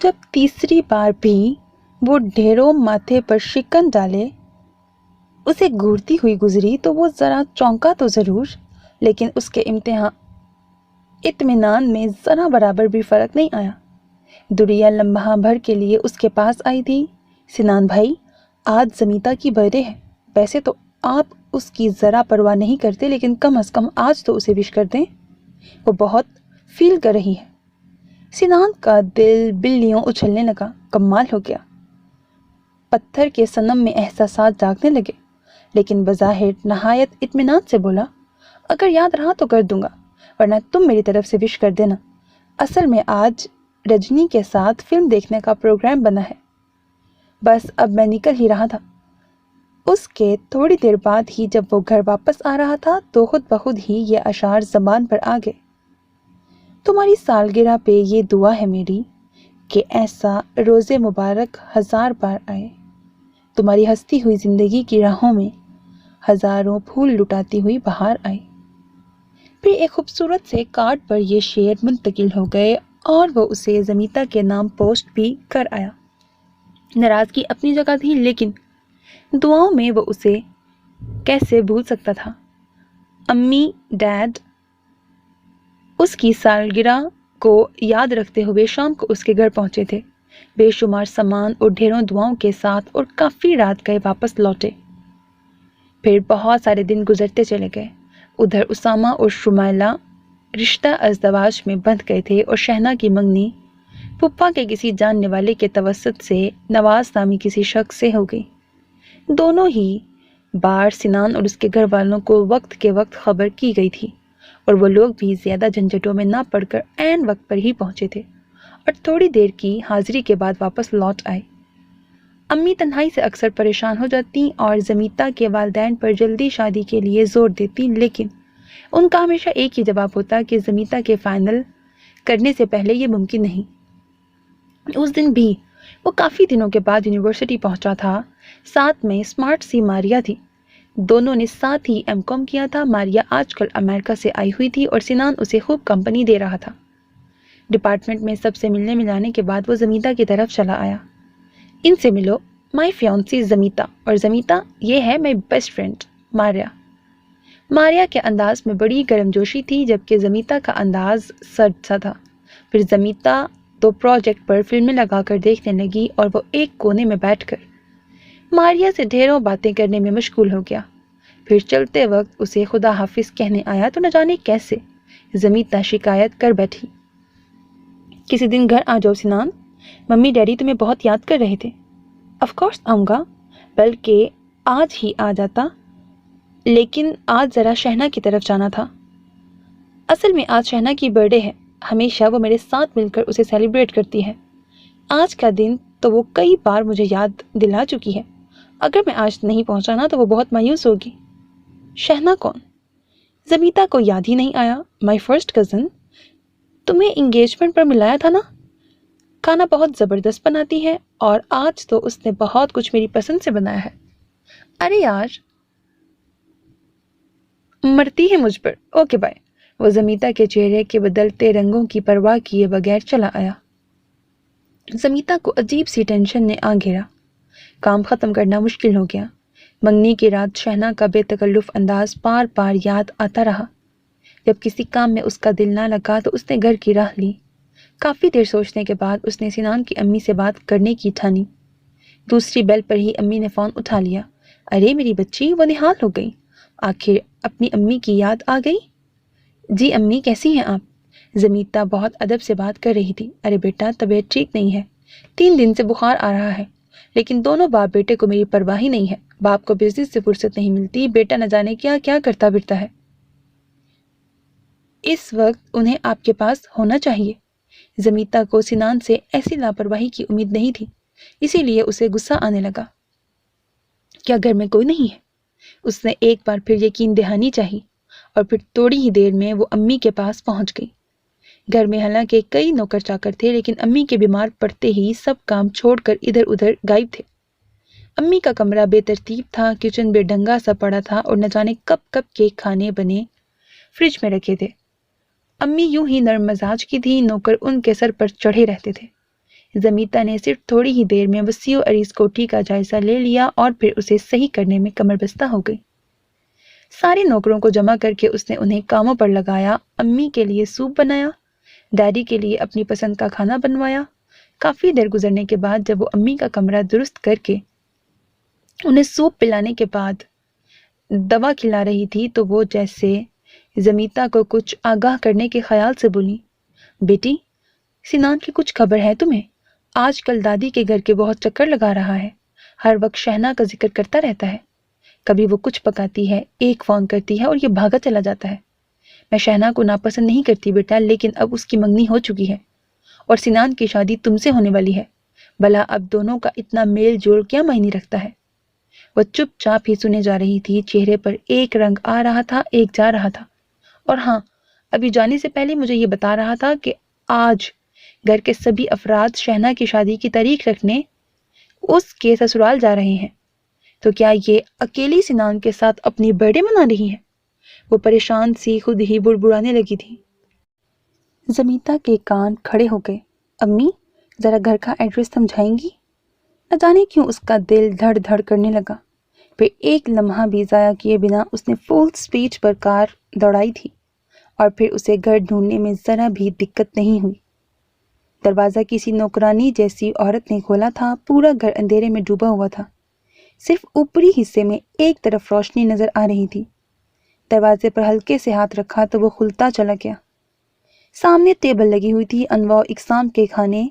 جب تیسری بار بھی وہ ڈھیروں ماتھے پر شکن ڈالے اسے گھورتی ہوئی گزری تو وہ ذرا چونکا تو ضرور، لیکن اس کے اطمینان میں ذرا برابر بھی فرق نہیں آیا۔ دریا لمحہ بھر کے لیے اس کے پاس آئی تھی۔ سنان بھائی، آج زمیتا کی برتھ ڈے ہے، ویسے تو آپ اس کی ذرا پرواہ نہیں کرتے، لیکن کم از کم آج تو اسے وش کر دیں، وہ بہت فیل کر رہی ہے۔ سنان کا دل بلیوں اچھلنے لگا۔ کمال ہو گیا، پتھر کے صنم میں احساسات جاگنے لگے، لیکن بظاہر نہایت اطمینان سے بولا، اگر یاد رہا تو کر دوں گا، ورنہ تم میری طرف سے وش کر دینا۔ اصل میں آج رجنی کے ساتھ فلم دیکھنے کا پروگرام بنا ہے، بس اب میں نکل ہی رہا تھا۔ اس کے تھوڑی دیر بعد ہی جب وہ گھر واپس آ رہا تھا تو خود بخود ہی یہ اشعار زبان پر آ گئے۔ تمہاری سالگرہ پہ یہ دعا ہے میری کہ ایسا روز مبارک 1000 بار آئے، تمہاری ہستی ہوئی زندگی کی راہوں میں ہزاروں پھول لٹاتی ہوئی بہار آئے۔ پھر ایک خوبصورت سے کارڈ پر یہ شعر منتقل ہو گئے اور وہ اسے زمیتا کے نام پوسٹ بھی کر آیا۔ ناراضگی اپنی جگہ تھی، لیکن دعاؤں میں وہ اسے کیسے بھول سکتا تھا۔ امی ڈیڈ اس کی سالگرہ کو یاد رکھتے ہوئے شام کو اس کے گھر پہنچے تھے، بے شمار سامان اور ڈھیروں دعاؤں کے ساتھ، اور کافی رات گئے واپس لوٹے۔ پھر بہت سارے دن گزرتے چلے گئے۔ ادھر اسامہ اور شمائلہ رشتہ ازدواج میں بندھ گئے تھے، اور شہنا کی منگنی پھپھا کے کسی جاننے والے کے توسط سے نواز نامی کسی شخص سے ہو گئی۔ دونوں ہی بار سنان اور اس کے گھر والوں کو وقت کے وقت خبر کی گئی تھی، اور وہ لوگ بھی زیادہ جھنجھٹوں میں نہ پڑ کر عین وقت پر ہی پہنچے تھے اور تھوڑی دیر کی حاضری کے بعد واپس لوٹ آئے۔ امی تنہائی سے اکثر پریشان ہو جاتی اور زمیتا کے والدین پر جلدی شادی کے لیے زور دیتی، لیکن ان کا ہمیشہ ایک ہی جواب ہوتا کہ زمیتا کے فائنل کرنے سے پہلے یہ ممکن نہیں۔ اس دن بھی وہ کافی دنوں کے بعد یونیورسٹی پہنچا تھا۔ ساتھ میں اسمارٹ سی ماریا تھی، دونوں نے ساتھ ہی M.Com کیا تھا۔ ماریا آج کل امریکہ سے آئی ہوئی تھی اور سنان اسے خوب کمپنی دے رہا تھا۔ ڈپارٹمنٹ میں سب سے ملنے ملانے کے بعد وہ زمیتا کی طرف چلا آیا۔ ان سے ملو، مائی فیونسی زمیتا، اور زمیتا یہ ہے میری بیسٹ فرینڈ ماریا۔ ماریا کے انداز میں بڑی گرمجوشی تھی، جبکہ زمیتا کا انداز سرد سا تھا۔ پھر زمیتا تو پروجیکٹ پر فلمیں لگا کر دیکھنے لگی اور وہ ایک کونے میں بیٹھ کر ماریا سے ڈھیروں باتیں کرنے میں مشغول ہو گیا۔ پھر چلتے وقت اسے خدا حافظ کہنے آیا تو نہ جانے کیسے زمیتا شکایت کر بیٹھی، کسی دن گھر آ جاؤ سنان، ممی ڈیڈی تمہیں بہت یاد کر رہے تھے۔ آف کورس آؤں گا، بلکہ آج ہی آ جاتا، لیکن آج ذرا شہنا کی طرف جانا تھا۔ اصل میں آج شہنا کی برتھ ڈے ہے، ہمیشہ وہ میرے ساتھ مل کر اسے سیلیبریٹ کرتی ہے۔ آج کا دن تو وہ کئی بار مجھے یاد دلا چکی ہے، اگر میں آج نہیں پہنچا نا تو وہ بہت مایوس ہوگی۔ شہنا کون؟ زمیتا کو یاد ہی نہیں آیا۔ مائی فرسٹ کزن، تمہیں انگیجمنٹ پر ملایا تھا نا؟ کھانا بہت زبردست بناتی ہے، اور آج تو اس نے بہت کچھ میری پسند سے بنایا ہے۔ ارے یار، مرتی ہے مجھ پر۔ Okay bye. وہ زمیتا کے چہرے کے بدلتے رنگوں کی پرواہ کیے بغیر چلا آیا۔ زمیتا کو عجیب سی ٹینشن نے آ گھیرا۔ کام ختم کرنا مشکل ہو گیا۔ منگنی کی رات شہنا کا بے تکلف انداز بار بار یاد آتا رہا۔ جب کسی کام میں اس کا دل نہ لگا تو اس نے گھر کی راہ لی۔ کافی دیر سوچنے کے بعد اس نے سنان کی امی سے بات کرنے کی ٹھانی۔ دوسری بیل پر ہی امی نے فون اٹھا لیا۔ ارے میری بچی، وہ نہال ہو گئی، آخر اپنی امی کی یاد آ گئی؟ جی امی، کیسی ہیں آپ؟ زمیتا بہت ادب سے بات کر رہی تھی۔ ارے بیٹا، طبیعت ٹھیک نہیں ہے، 3 دن سے بخار آ رہا ہے، لیکن دونوں باپ بیٹے کو میری پرواہ ہی نہیں ہے۔ باپ کو بزنس سے فرصت نہیں ملتی، بیٹا نہ جانے کیا کیا کرتا پھرتا ہے۔ اس وقت انہیں آپ کے پاس ہونا چاہیے۔ زمیتا کو سنان سے ایسی لاپرواہی کی امید نہیں تھی، اسی لیے اسے غصہ آنے لگا۔ کیا گھر میں کوئی نہیں ہے؟ اس نے ایک بار پھر یقین دہانی چاہی، اور پھر تھوڑی ہی دیر میں وہ امی کے پاس پہنچ گئی۔ گھر میں حالانکہ کئی نوکر چاکر تھے، لیکن امی کے بیمار پڑتے ہی سب کام چھوڑ کر ادھر ادھر غائب تھے۔ امی کا کمرہ بے ترتیب تھا، کچن بے ڈھنگا سا پڑا تھا، اور نہ جانے کب کب کے کھانے بنے فریج میں رکھے تھے۔ امی یوں ہی نرم مزاج کی تھی، نوکر ان کے سر پر چڑھے رہتے تھے۔ زمیتا نے صرف تھوڑی ہی دیر میں وسیع و عریض کوٹھی کا جائزہ لے لیا اور پھر اسے صحیح کرنے میں کمر بستہ ہو گئی۔ سارے نوکروں کو جمع کر کے اس نے انہیں کاموں پر لگایا۔ امی کے لیے سوپ بنایا، ڈیڈی کے لیے اپنی پسند کا کھانا بنوایا۔ کافی دیر گزرنے کے بعد جب وہ امی کا کمرہ درست کر کے انہیں سوپ پلانے کے بعد دوا کھلا رہی تھی تو وہ جیسے زمیتا کو کچھ آگاہ کرنے کے خیال سے بولی، بیٹی سنان کی کچھ خبر ہے تمہیں؟ آج کل دادی کے گھر کے بہت چکر لگا رہا ہے، ہر وقت شہنا کا ذکر کرتا رہتا ہے، کبھی وہ کچھ پکاتی ہے، ایک فون کرتی ہے اور یہ بھاگا چلا جاتا ہے۔ میں شہنا کو ناپسند نہیں کرتی بیٹا، لیکن اب اس کی منگنی ہو چکی ہے اور سنان کی شادی تم سے ہونے والی ہے، بھلا اب دونوں کا اتنا میل جول کیا معنی رکھتا ہے؟ وہ چپ چاپ ہی سنے جا رہی تھی، چہرے پر ایک رنگ آ رہا تھا، ایک جا رہا تھا۔ اور ہاں، ابھی جانے سے پہلے مجھے یہ بتا رہا تھا کہ آج گھر کے سبھی افراد شہنا کی شادی کی تاریخ رکھنے اس کے سسرال جا رہے ہیں، تو کیا یہ اکیلی سنان کے ساتھ اپنی برتھ ڈے منا رہی ہے؟ وہ پریشان سی خود ہی بڑبڑانے لگی تھی۔ زمیتا کے کان کھڑے ہو گئے۔ امی ذرا گھر کا ایڈریس سمجھائیں گی؟ نہ جانے کیوں اس کا دل دھڑ دھڑ کرنے لگا۔ پھر ایک لمحہ بھی ضائع کیے بنا اس نے فل سپیڈ پر کار دوڑائی تھی اور پھر اسے گھر ڈھونڈنے میں ذرا بھی دقت نہیں ہوئی۔ دروازہ کسی نوکرانی جیسی عورت نے کھولا تھا۔ پورا گھر اندھیرے میں ڈوبا ہوا تھا، صرف اوپری حصے میں ایک طرف روشنی نظر آ رہی تھی۔ دروازے پر ہلکے سے ہاتھ رکھا تو وہ کھلتا چلا گیا۔ سامنے ٹیبل لگی ہوئی تھی، انواع اقسام کے کھانے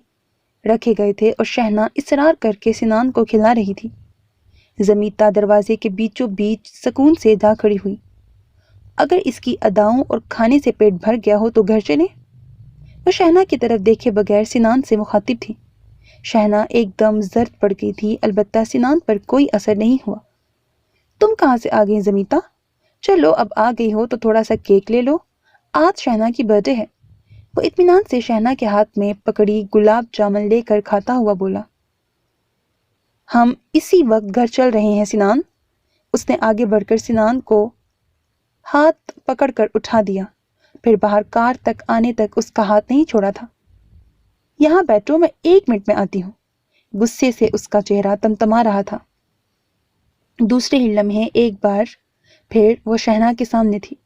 رکھے گئے تھے اور شہنا اصرار کر کے سنان کو کھلا رہی تھی۔ زمیتا دروازے کے بیچوں بیچ سکون سے جا کھڑی ہوئی۔ اگر اس کی اداؤں اور کھانے سے پیٹ بھر گیا ہو تو گھر چلے؟ وہ شہنا کی طرف دیکھے بغیر سنان سے مخاطب تھی۔ شہنا ایک دم زرد پڑ گئی تھی، البتہ سنان پر کوئی اثر نہیں ہوا۔ تم کہاں سے آ گئی زمیتا؟ چلو اب آ گئی ہو تو تھوڑا سا کیک لے لو، آج شہنا کی برتھ ڈے ہے۔ وہ اطمینان سے شہنا کے ہاتھ میں پکڑی گلاب جامن لے کر کھاتا ہوا بولا۔ ہم اسی وقت گھر چل رہے ہیں سنان۔ اس نے آگے بڑھ کر سنان کو ہاتھ پکڑ کر اٹھا دیا، پھر باہر کار تک آنے تک اس کا ہاتھ نہیں چھوڑا تھا۔ یہاں بیٹھو، میں 1 منٹ میں آتی ہوں۔ غصے سے اس کا چہرہ تمتما رہا تھا۔ دوسرے ہی لمحے ایک بار پھر وہ شہنا کے سامنے تھی۔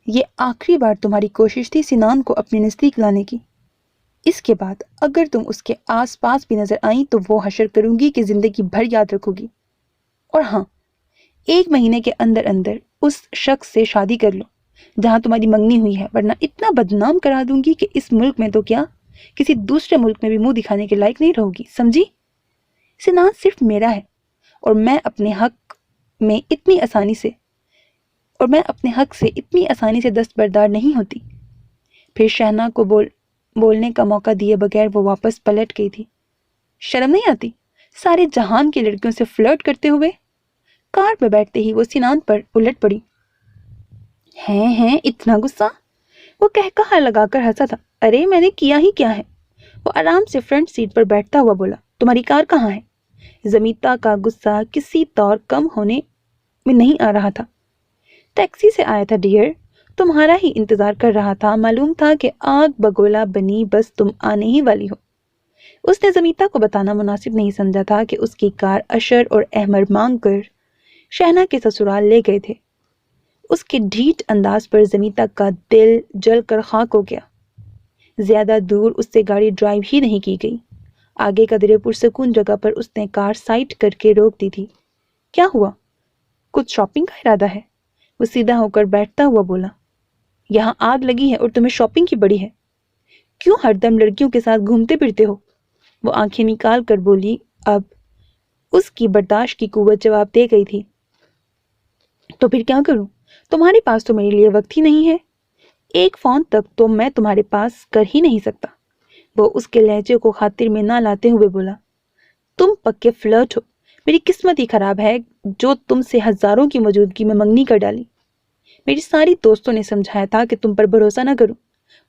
یہ آخری بار تمہاری کوشش تھی سنان کو اپنے نزدیک لانے کی۔ اس کے بعد اگر تم اس کے آس پاس بھی نظر آئیں تو وہ حشر کروں گی کہ زندگی بھر یاد رکھو گی۔ اور ہاں، 1 مہینے کے اندر اندر اس شخص سے شادی کر لو جہاں تمہاری منگنی ہوئی ہے، ورنہ اتنا بدنام کرا دوں گی کہ اس ملک میں تو کیا کسی دوسرے ملک میں بھی منہ دکھانے کے لائق نہیں رہو گی، سمجھی؟ سنان صرف میرا ہے اور میں اپنے حق سے اتنی آسانی سے دستبردار نہیں ہوتی۔ پھر شہنا کو بولنے کا موقع دیے بغیر وہ واپس پلٹ گئی تھی۔ شرم نہیں آتی سارے جہان کی لڑکیوں سے فلرٹ کرتے ہوئے؟ کار پہ بیٹھتے ہی وہ سنان پر الٹ پڑی۔ ہیں اتنا غصہ؟ وہ کہا لگا کر ہنسا تھا۔ ارے میں نے کیا ہی کیا ہے؟ وہ آرام سے فرنٹ سیٹ پر بیٹھتا ہوا بولا۔ تمہاری کار کہاں ہے؟ زمیتا کا غصہ کسی طور کم ہونے میں نہیں آ رہا تھا۔ ٹیکسی سے آیا تھا ڈیئر، تمہارا ہی انتظار کر رہا تھا، معلوم تھا کہ آگ بگولا بنی بس تم آنے ہی والی ہو۔ اس نے زمیتا کو بتانا مناسب نہیں سمجھا تھا کہ اس کی کار اشر اور احمر مانگ کر شہنا کے سسرال لے گئے تھے۔ اس کے ڈھیٹ انداز پر زمیتا کا دل جل کر خاک ہو گیا۔ زیادہ دور اس سے گاڑی ڈرائیو ہی نہیں کی گئی۔ آگے قدرے پرسکون جگہ پر اس نے کار سائٹ کر کے روک دی تھی۔ کیا ہوا؟ کچھ شاپنگ کا ارادہ ہے؟ وہ سیدھا ہو کر بیٹھتا ہوا بولا۔ یہاں آگ لگی ہے اور تمہیں شاپنگ کی بڑی ہے؟ کیوں ہر دم لڑکیوں کے ساتھ گھومتے پھرتے ہو؟ وہ آنکھیں نکال کر بولی۔ اب اس کی برداشت کی قوت جواب دے گئی تھی۔ تو پھر کیا کروں؟ تمہارے پاس تو میرے لیے وقت ہی نہیں ہے۔ ایک فون تک تو میں تمہارے پاس کر ہی نہیں سکتا۔ وہ اس کے لہجے کو خاطر میں نہ لاتے ہوئے بولا۔ تم پکے فلرٹ ہو، میری قسمت ہی خراب ہے جو تم سے ہزاروں کی موجودگی میں منگنی کر ڈالی۔ میری ساری دوستوں نے سمجھایا تھا کہ تم پر بھروسہ نہ کروں،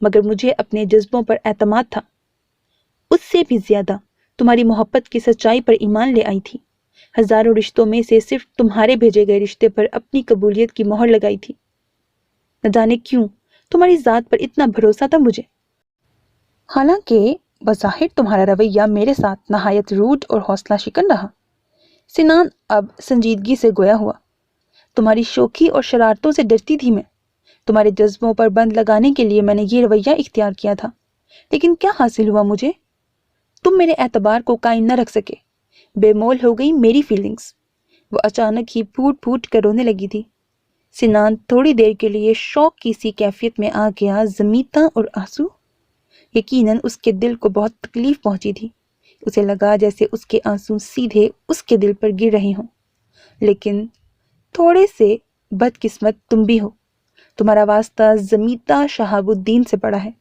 مگر مجھے اپنے جذبوں پر اعتماد تھا۔ اس سے بھی زیادہ تمہاری محبت کی سچائی پر ایمان لے آئی تھی۔ ہزاروں رشتوں میں سے صرف تمہارے بھیجے گئے رشتے پر اپنی قبولیت کی مہر لگائی تھی۔ نہ جانے کیوں تمہاری ذات پر اتنا بھروسہ تھا مجھے، حالانکہ بظاہر تمہارا رویہ میرے ساتھ نہایت روڈ اور حوصلہ شکن رہا۔ سنان اب سنجیدگی سے گویا ہوا۔ تمہاری شوخی اور شرارتوں سے ڈرتی تھی میں، تمہارے جذبوں پر بند لگانے کے لیے میں نے یہ رویہ اختیار کیا تھا، لیکن کیا حاصل ہوا مجھے؟ تم میرے اعتبار کو قائم نہ رکھ سکے، بے مول ہو گئی میری فیلنگز۔ وہ اچانک ہی پھوٹ پھوٹ کر رونے لگی تھی۔ سنان تھوڑی دیر کے لیے شوق کی سی کیفیت میں آ گیا۔ زمیتا اور آنسو؟ یقیناً اس کے دل کو بہت تکلیف پہنچی تھی۔ اسے لگا جیسے اس کے آنسو سیدھے اس کے دل پر گر رہے ہوں۔ لیکن تھوڑے سے بدقسمت تم بھی ہو۔ تمہارا واسطہ زمیتا شہاب الدین سے پڑا ہے۔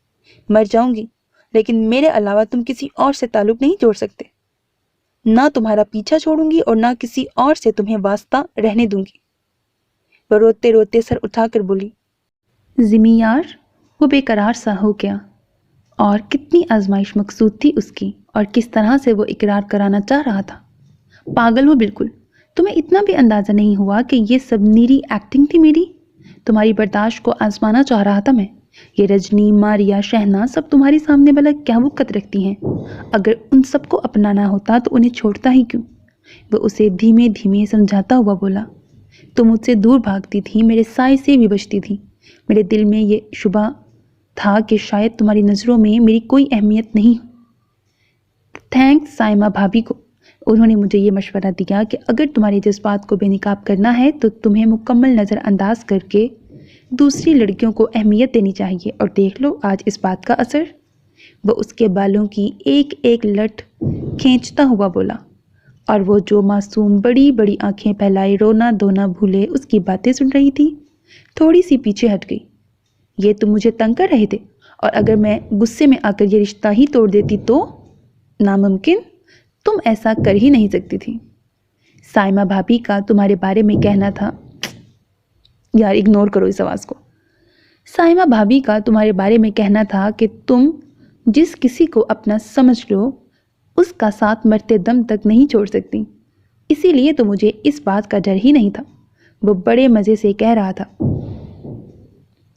مر جاؤں گی لیکن میرے علاوہ تم کسی اور سے تعلق نہیں جوڑ سکتے۔ نہ تمہارا پیچھا چھوڑوں گی اور نہ کسی اور سے تمہیں واسطہ رہنے دوں گی۔ وہ روتے روتے سر اٹھا کر بولی۔ زمی یار، وہ بے قرار سا ہو گیا۔ اور کتنی آزمائش مقصود تھی اس کی، اور کس طرح سے وہ اقرار کرانا چاہ رہا تھا۔ پاگل ہو بالکل۔ تمہیں اتنا بھی اندازہ نہیں ہوا کہ یہ سب نیری ایکٹنگ تھی میری؟ تمہاری برداشت کو آزمانا چاہ رہا تھا میں۔ یہ رجنی، ماریا، شہنا سب تمہارے سامنے بھلا کیا وقت رکھتی ہیں؟ اگر ان سب کو اپنانا ہوتا تو انہیں چھوڑتا ہی کیوں؟ وہ اسے دھیمے دھیمے سمجھاتا ہوا بولا۔ تم مجھ سے دور بھاگتی تھی، میرے سائے سے بھی بچتی تھی۔ میرے دل میں یہ شبہ تھا کہ شاید تمہاری نظروں میں میری کوئی اہمیت نہیں۔ تھینکس سائمہ بھابھی کو۔ انہوں نے مجھے یہ مشورہ دیا کہ اگر تمہارے جذبات کو بے نقاب کرنا ہے تو تمہیں مکمل نظر انداز کر کے دوسری لڑکیوں کو اہمیت دینی چاہیے، اور دیکھ لو آج اس بات کا اثر۔ وہ اس کے بالوں کی ایک ایک لٹ کھینچتا ہوا بولا، اور وہ جو معصوم بڑی بڑی آنکھیں پھیلائے رونا دھونا بھولے اس کی باتیں سن رہی تھی، تھوڑی سی پیچھے ہٹ گئی۔ یہ تم مجھے تنگ کر رہے تھے، اور اگر میں غصے میں آ کر یہ رشتہ ہی توڑ دیتی تو؟ ناممکن، تم ایسا کر ہی نہیں سکتی تھی۔ سائمہ بھابھی کا تمہارے بارے میں کہنا تھا، یار اگنور کرو اس آواز کو۔ سائمہ بھابھی کا تمہارے بارے میں کہنا تھا کہ تم جس کسی کو اپنا سمجھ لو اس کا ساتھ مرتے دم تک نہیں چھوڑ سکتی۔ اسی لیے تو مجھے اس بات کا ڈر ہی نہیں تھا۔ وہ بڑے مزے سے کہہ رہا تھا،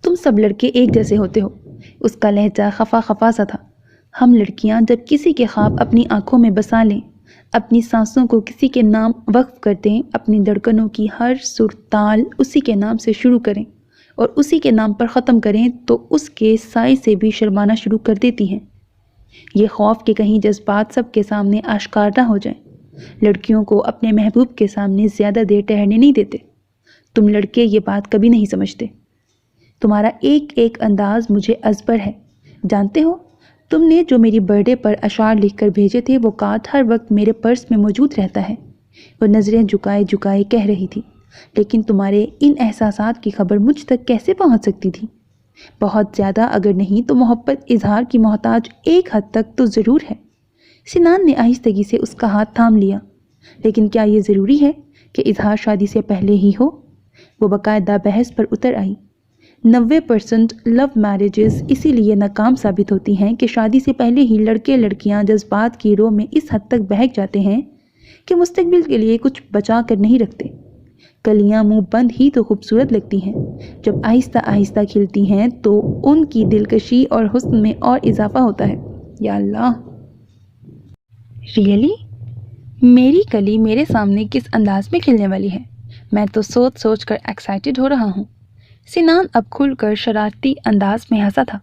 تم سب لڑکے ایک جیسے ہوتے ہو۔ اس کا لہجہ خفا خفا سا تھا۔ ہم لڑکیاں جب کسی کے خواب اپنی آنکھوں میں بسا لیں، اپنی سانسوں کو کسی کے نام وقف کر دیں، اپنی دھڑکنوں کی ہر سر تال اسی کے نام سے شروع کریں اور اسی کے نام پر ختم کریں، تو اس کے سائے سے بھی شرمانا شروع کر دیتی ہیں۔ یہ خوف کہ کہیں جذبات سب کے سامنے آشکار نہ ہو جائیں، لڑکیوں کو اپنے محبوب کے سامنے زیادہ دیر ٹھہرنے نہیں دیتے۔ تم لڑکے یہ بات کبھی نہیں سمجھتے۔ تمہارا ایک ایک انداز مجھے ازبر ہے۔ جانتے ہو، تم نے جو میری برتھ ڈے پر اشعار لکھ کر بھیجے تھے وہ کارڈ ہر وقت میرے پرس میں موجود رہتا ہے۔ وہ نظریں جھکائے جھکائے کہہ رہی تھی، لیکن تمہارے ان احساسات کی خبر مجھ تک کیسے پہنچ سکتی تھی؟ بہت زیادہ اگر نہیں تو محبت اظہار کی محتاج ایک حد تک تو ضرور ہے۔ سنان نے آہستگی سے اس کا ہاتھ تھام لیا۔ لیکن کیا یہ ضروری ہے کہ اظہار شادی سے پہلے ہی ہو؟ وہ باقاعدہ بحث پر اتر آئی۔ 90% لو میرجز اسی لیے ناکام ثابت ہوتی ہیں کہ شادی سے پہلے ہی لڑکے لڑکیاں جذبات کی رو میں اس حد تک بہک جاتے ہیں کہ مستقبل کے لیے کچھ بچا کر نہیں رکھتے۔ کلیاں منہ بند ہی تو خوبصورت لگتی ہیں، جب آہستہ آہستہ کھلتی ہیں تو ان کی دلکشی اور حسن میں اور اضافہ ہوتا ہے۔ یا اللہ، ریئلی؟ میری کلی میرے سامنے کس انداز میں کھلنے والی ہے؟ میں تو سوچ سوچ کر ایکسائٹڈ ہو رہا ہوں۔ سنان اب کھل کر شرارتی انداز میں ہنسا تھا۔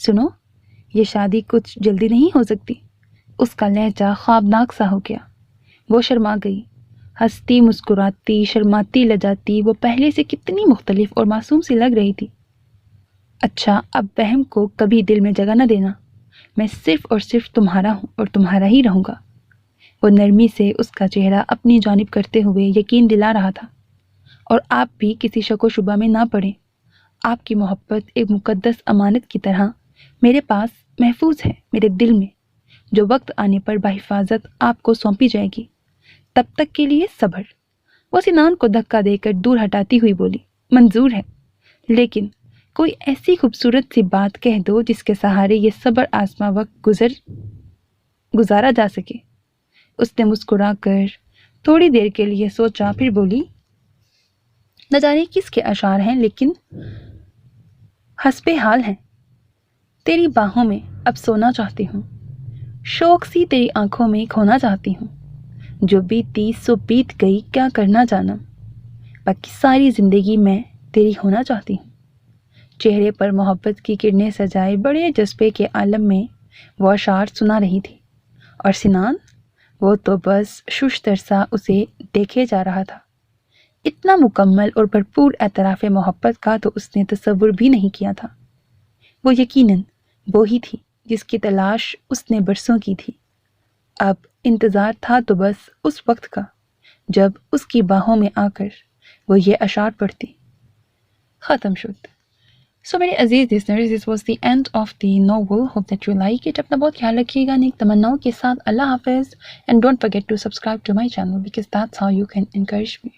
سنو، یہ شادی کچھ جلدی نہیں ہو سکتی۔ اس کا لہجہ خوابناک سا ہو گیا۔ وہ شرما گئی۔ ہنستی مسکراتی شرماتی لجاتی وہ پہلے سے کتنی مختلف اور معصوم سی لگ رہی تھی۔ اچھا، اب وہم کو کبھی دل میں جگہ نہ دینا۔ میں صرف اور صرف تمہارا ہوں اور تمہارا ہی رہوں گا۔ وہ نرمی سے اس کا چہرہ اپنی جانب کرتے ہوئے یقین دلا رہا تھا۔ اور آپ بھی کسی شک و شبہ میں نہ پڑیں۔ آپ کی محبت ایک مقدس امانت کی طرح میرے پاس محفوظ ہے، میرے دل میں، جو وقت آنے پر بحفاظت آپ کو سونپی جائے گی۔ تب تک کے لیے صبر۔ وہ سنان کو دھکا دے کر دور ہٹاتی ہوئی بولی، منظور ہے، لیکن کوئی ایسی خوبصورت سی بات کہہ دو جس کے سہارے یہ صبر آزما وقت گزارا جا سکے۔ اس نے مسکرا کر تھوڑی دیر کے لیے سوچا، پھر بولی، نہ جانے کس کے اشعار ہیں لیکن حسب حال ہیں۔ تیری باہوں میں اب سونا چاہتی ہوں، شوق سی تیری آنکھوں میں کھونا چاہتی ہوں۔ جو بیتی سو بیت گئی، کیا کرنا جانا، باقی ساری زندگی میں تیری ہونا چاہتی ہوں۔ چہرے پر محبت کی کرنیں سجائے بڑے جذبے کے عالم میں وہ اشعار سنا رہی تھی، اور سنان وہ تو بس ششتر سا اسے دیکھے جا رہا تھا۔ اتنا مکمل اور بھرپور اعتراف محبت کا تو اس نے تصور بھی نہیں کیا تھا۔ وہ یقیناً وہی تھی جس کی تلاش اس نے برسوں کی تھی۔ اب انتظار تھا تو بس اس وقت کا جب اس کی باہوں میں آ کر وہ یہ اشعار پڑھتی۔ ختم شد۔ سو میرے عزیز listeners, this was the end of the novel. Hope that you like it. اپنا بہت خیال رکھیے گا نیک تمناؤں کے ساتھ۔ اللہ حافظ. And don't forget to subscribe to my channel because that's how you can encourage me.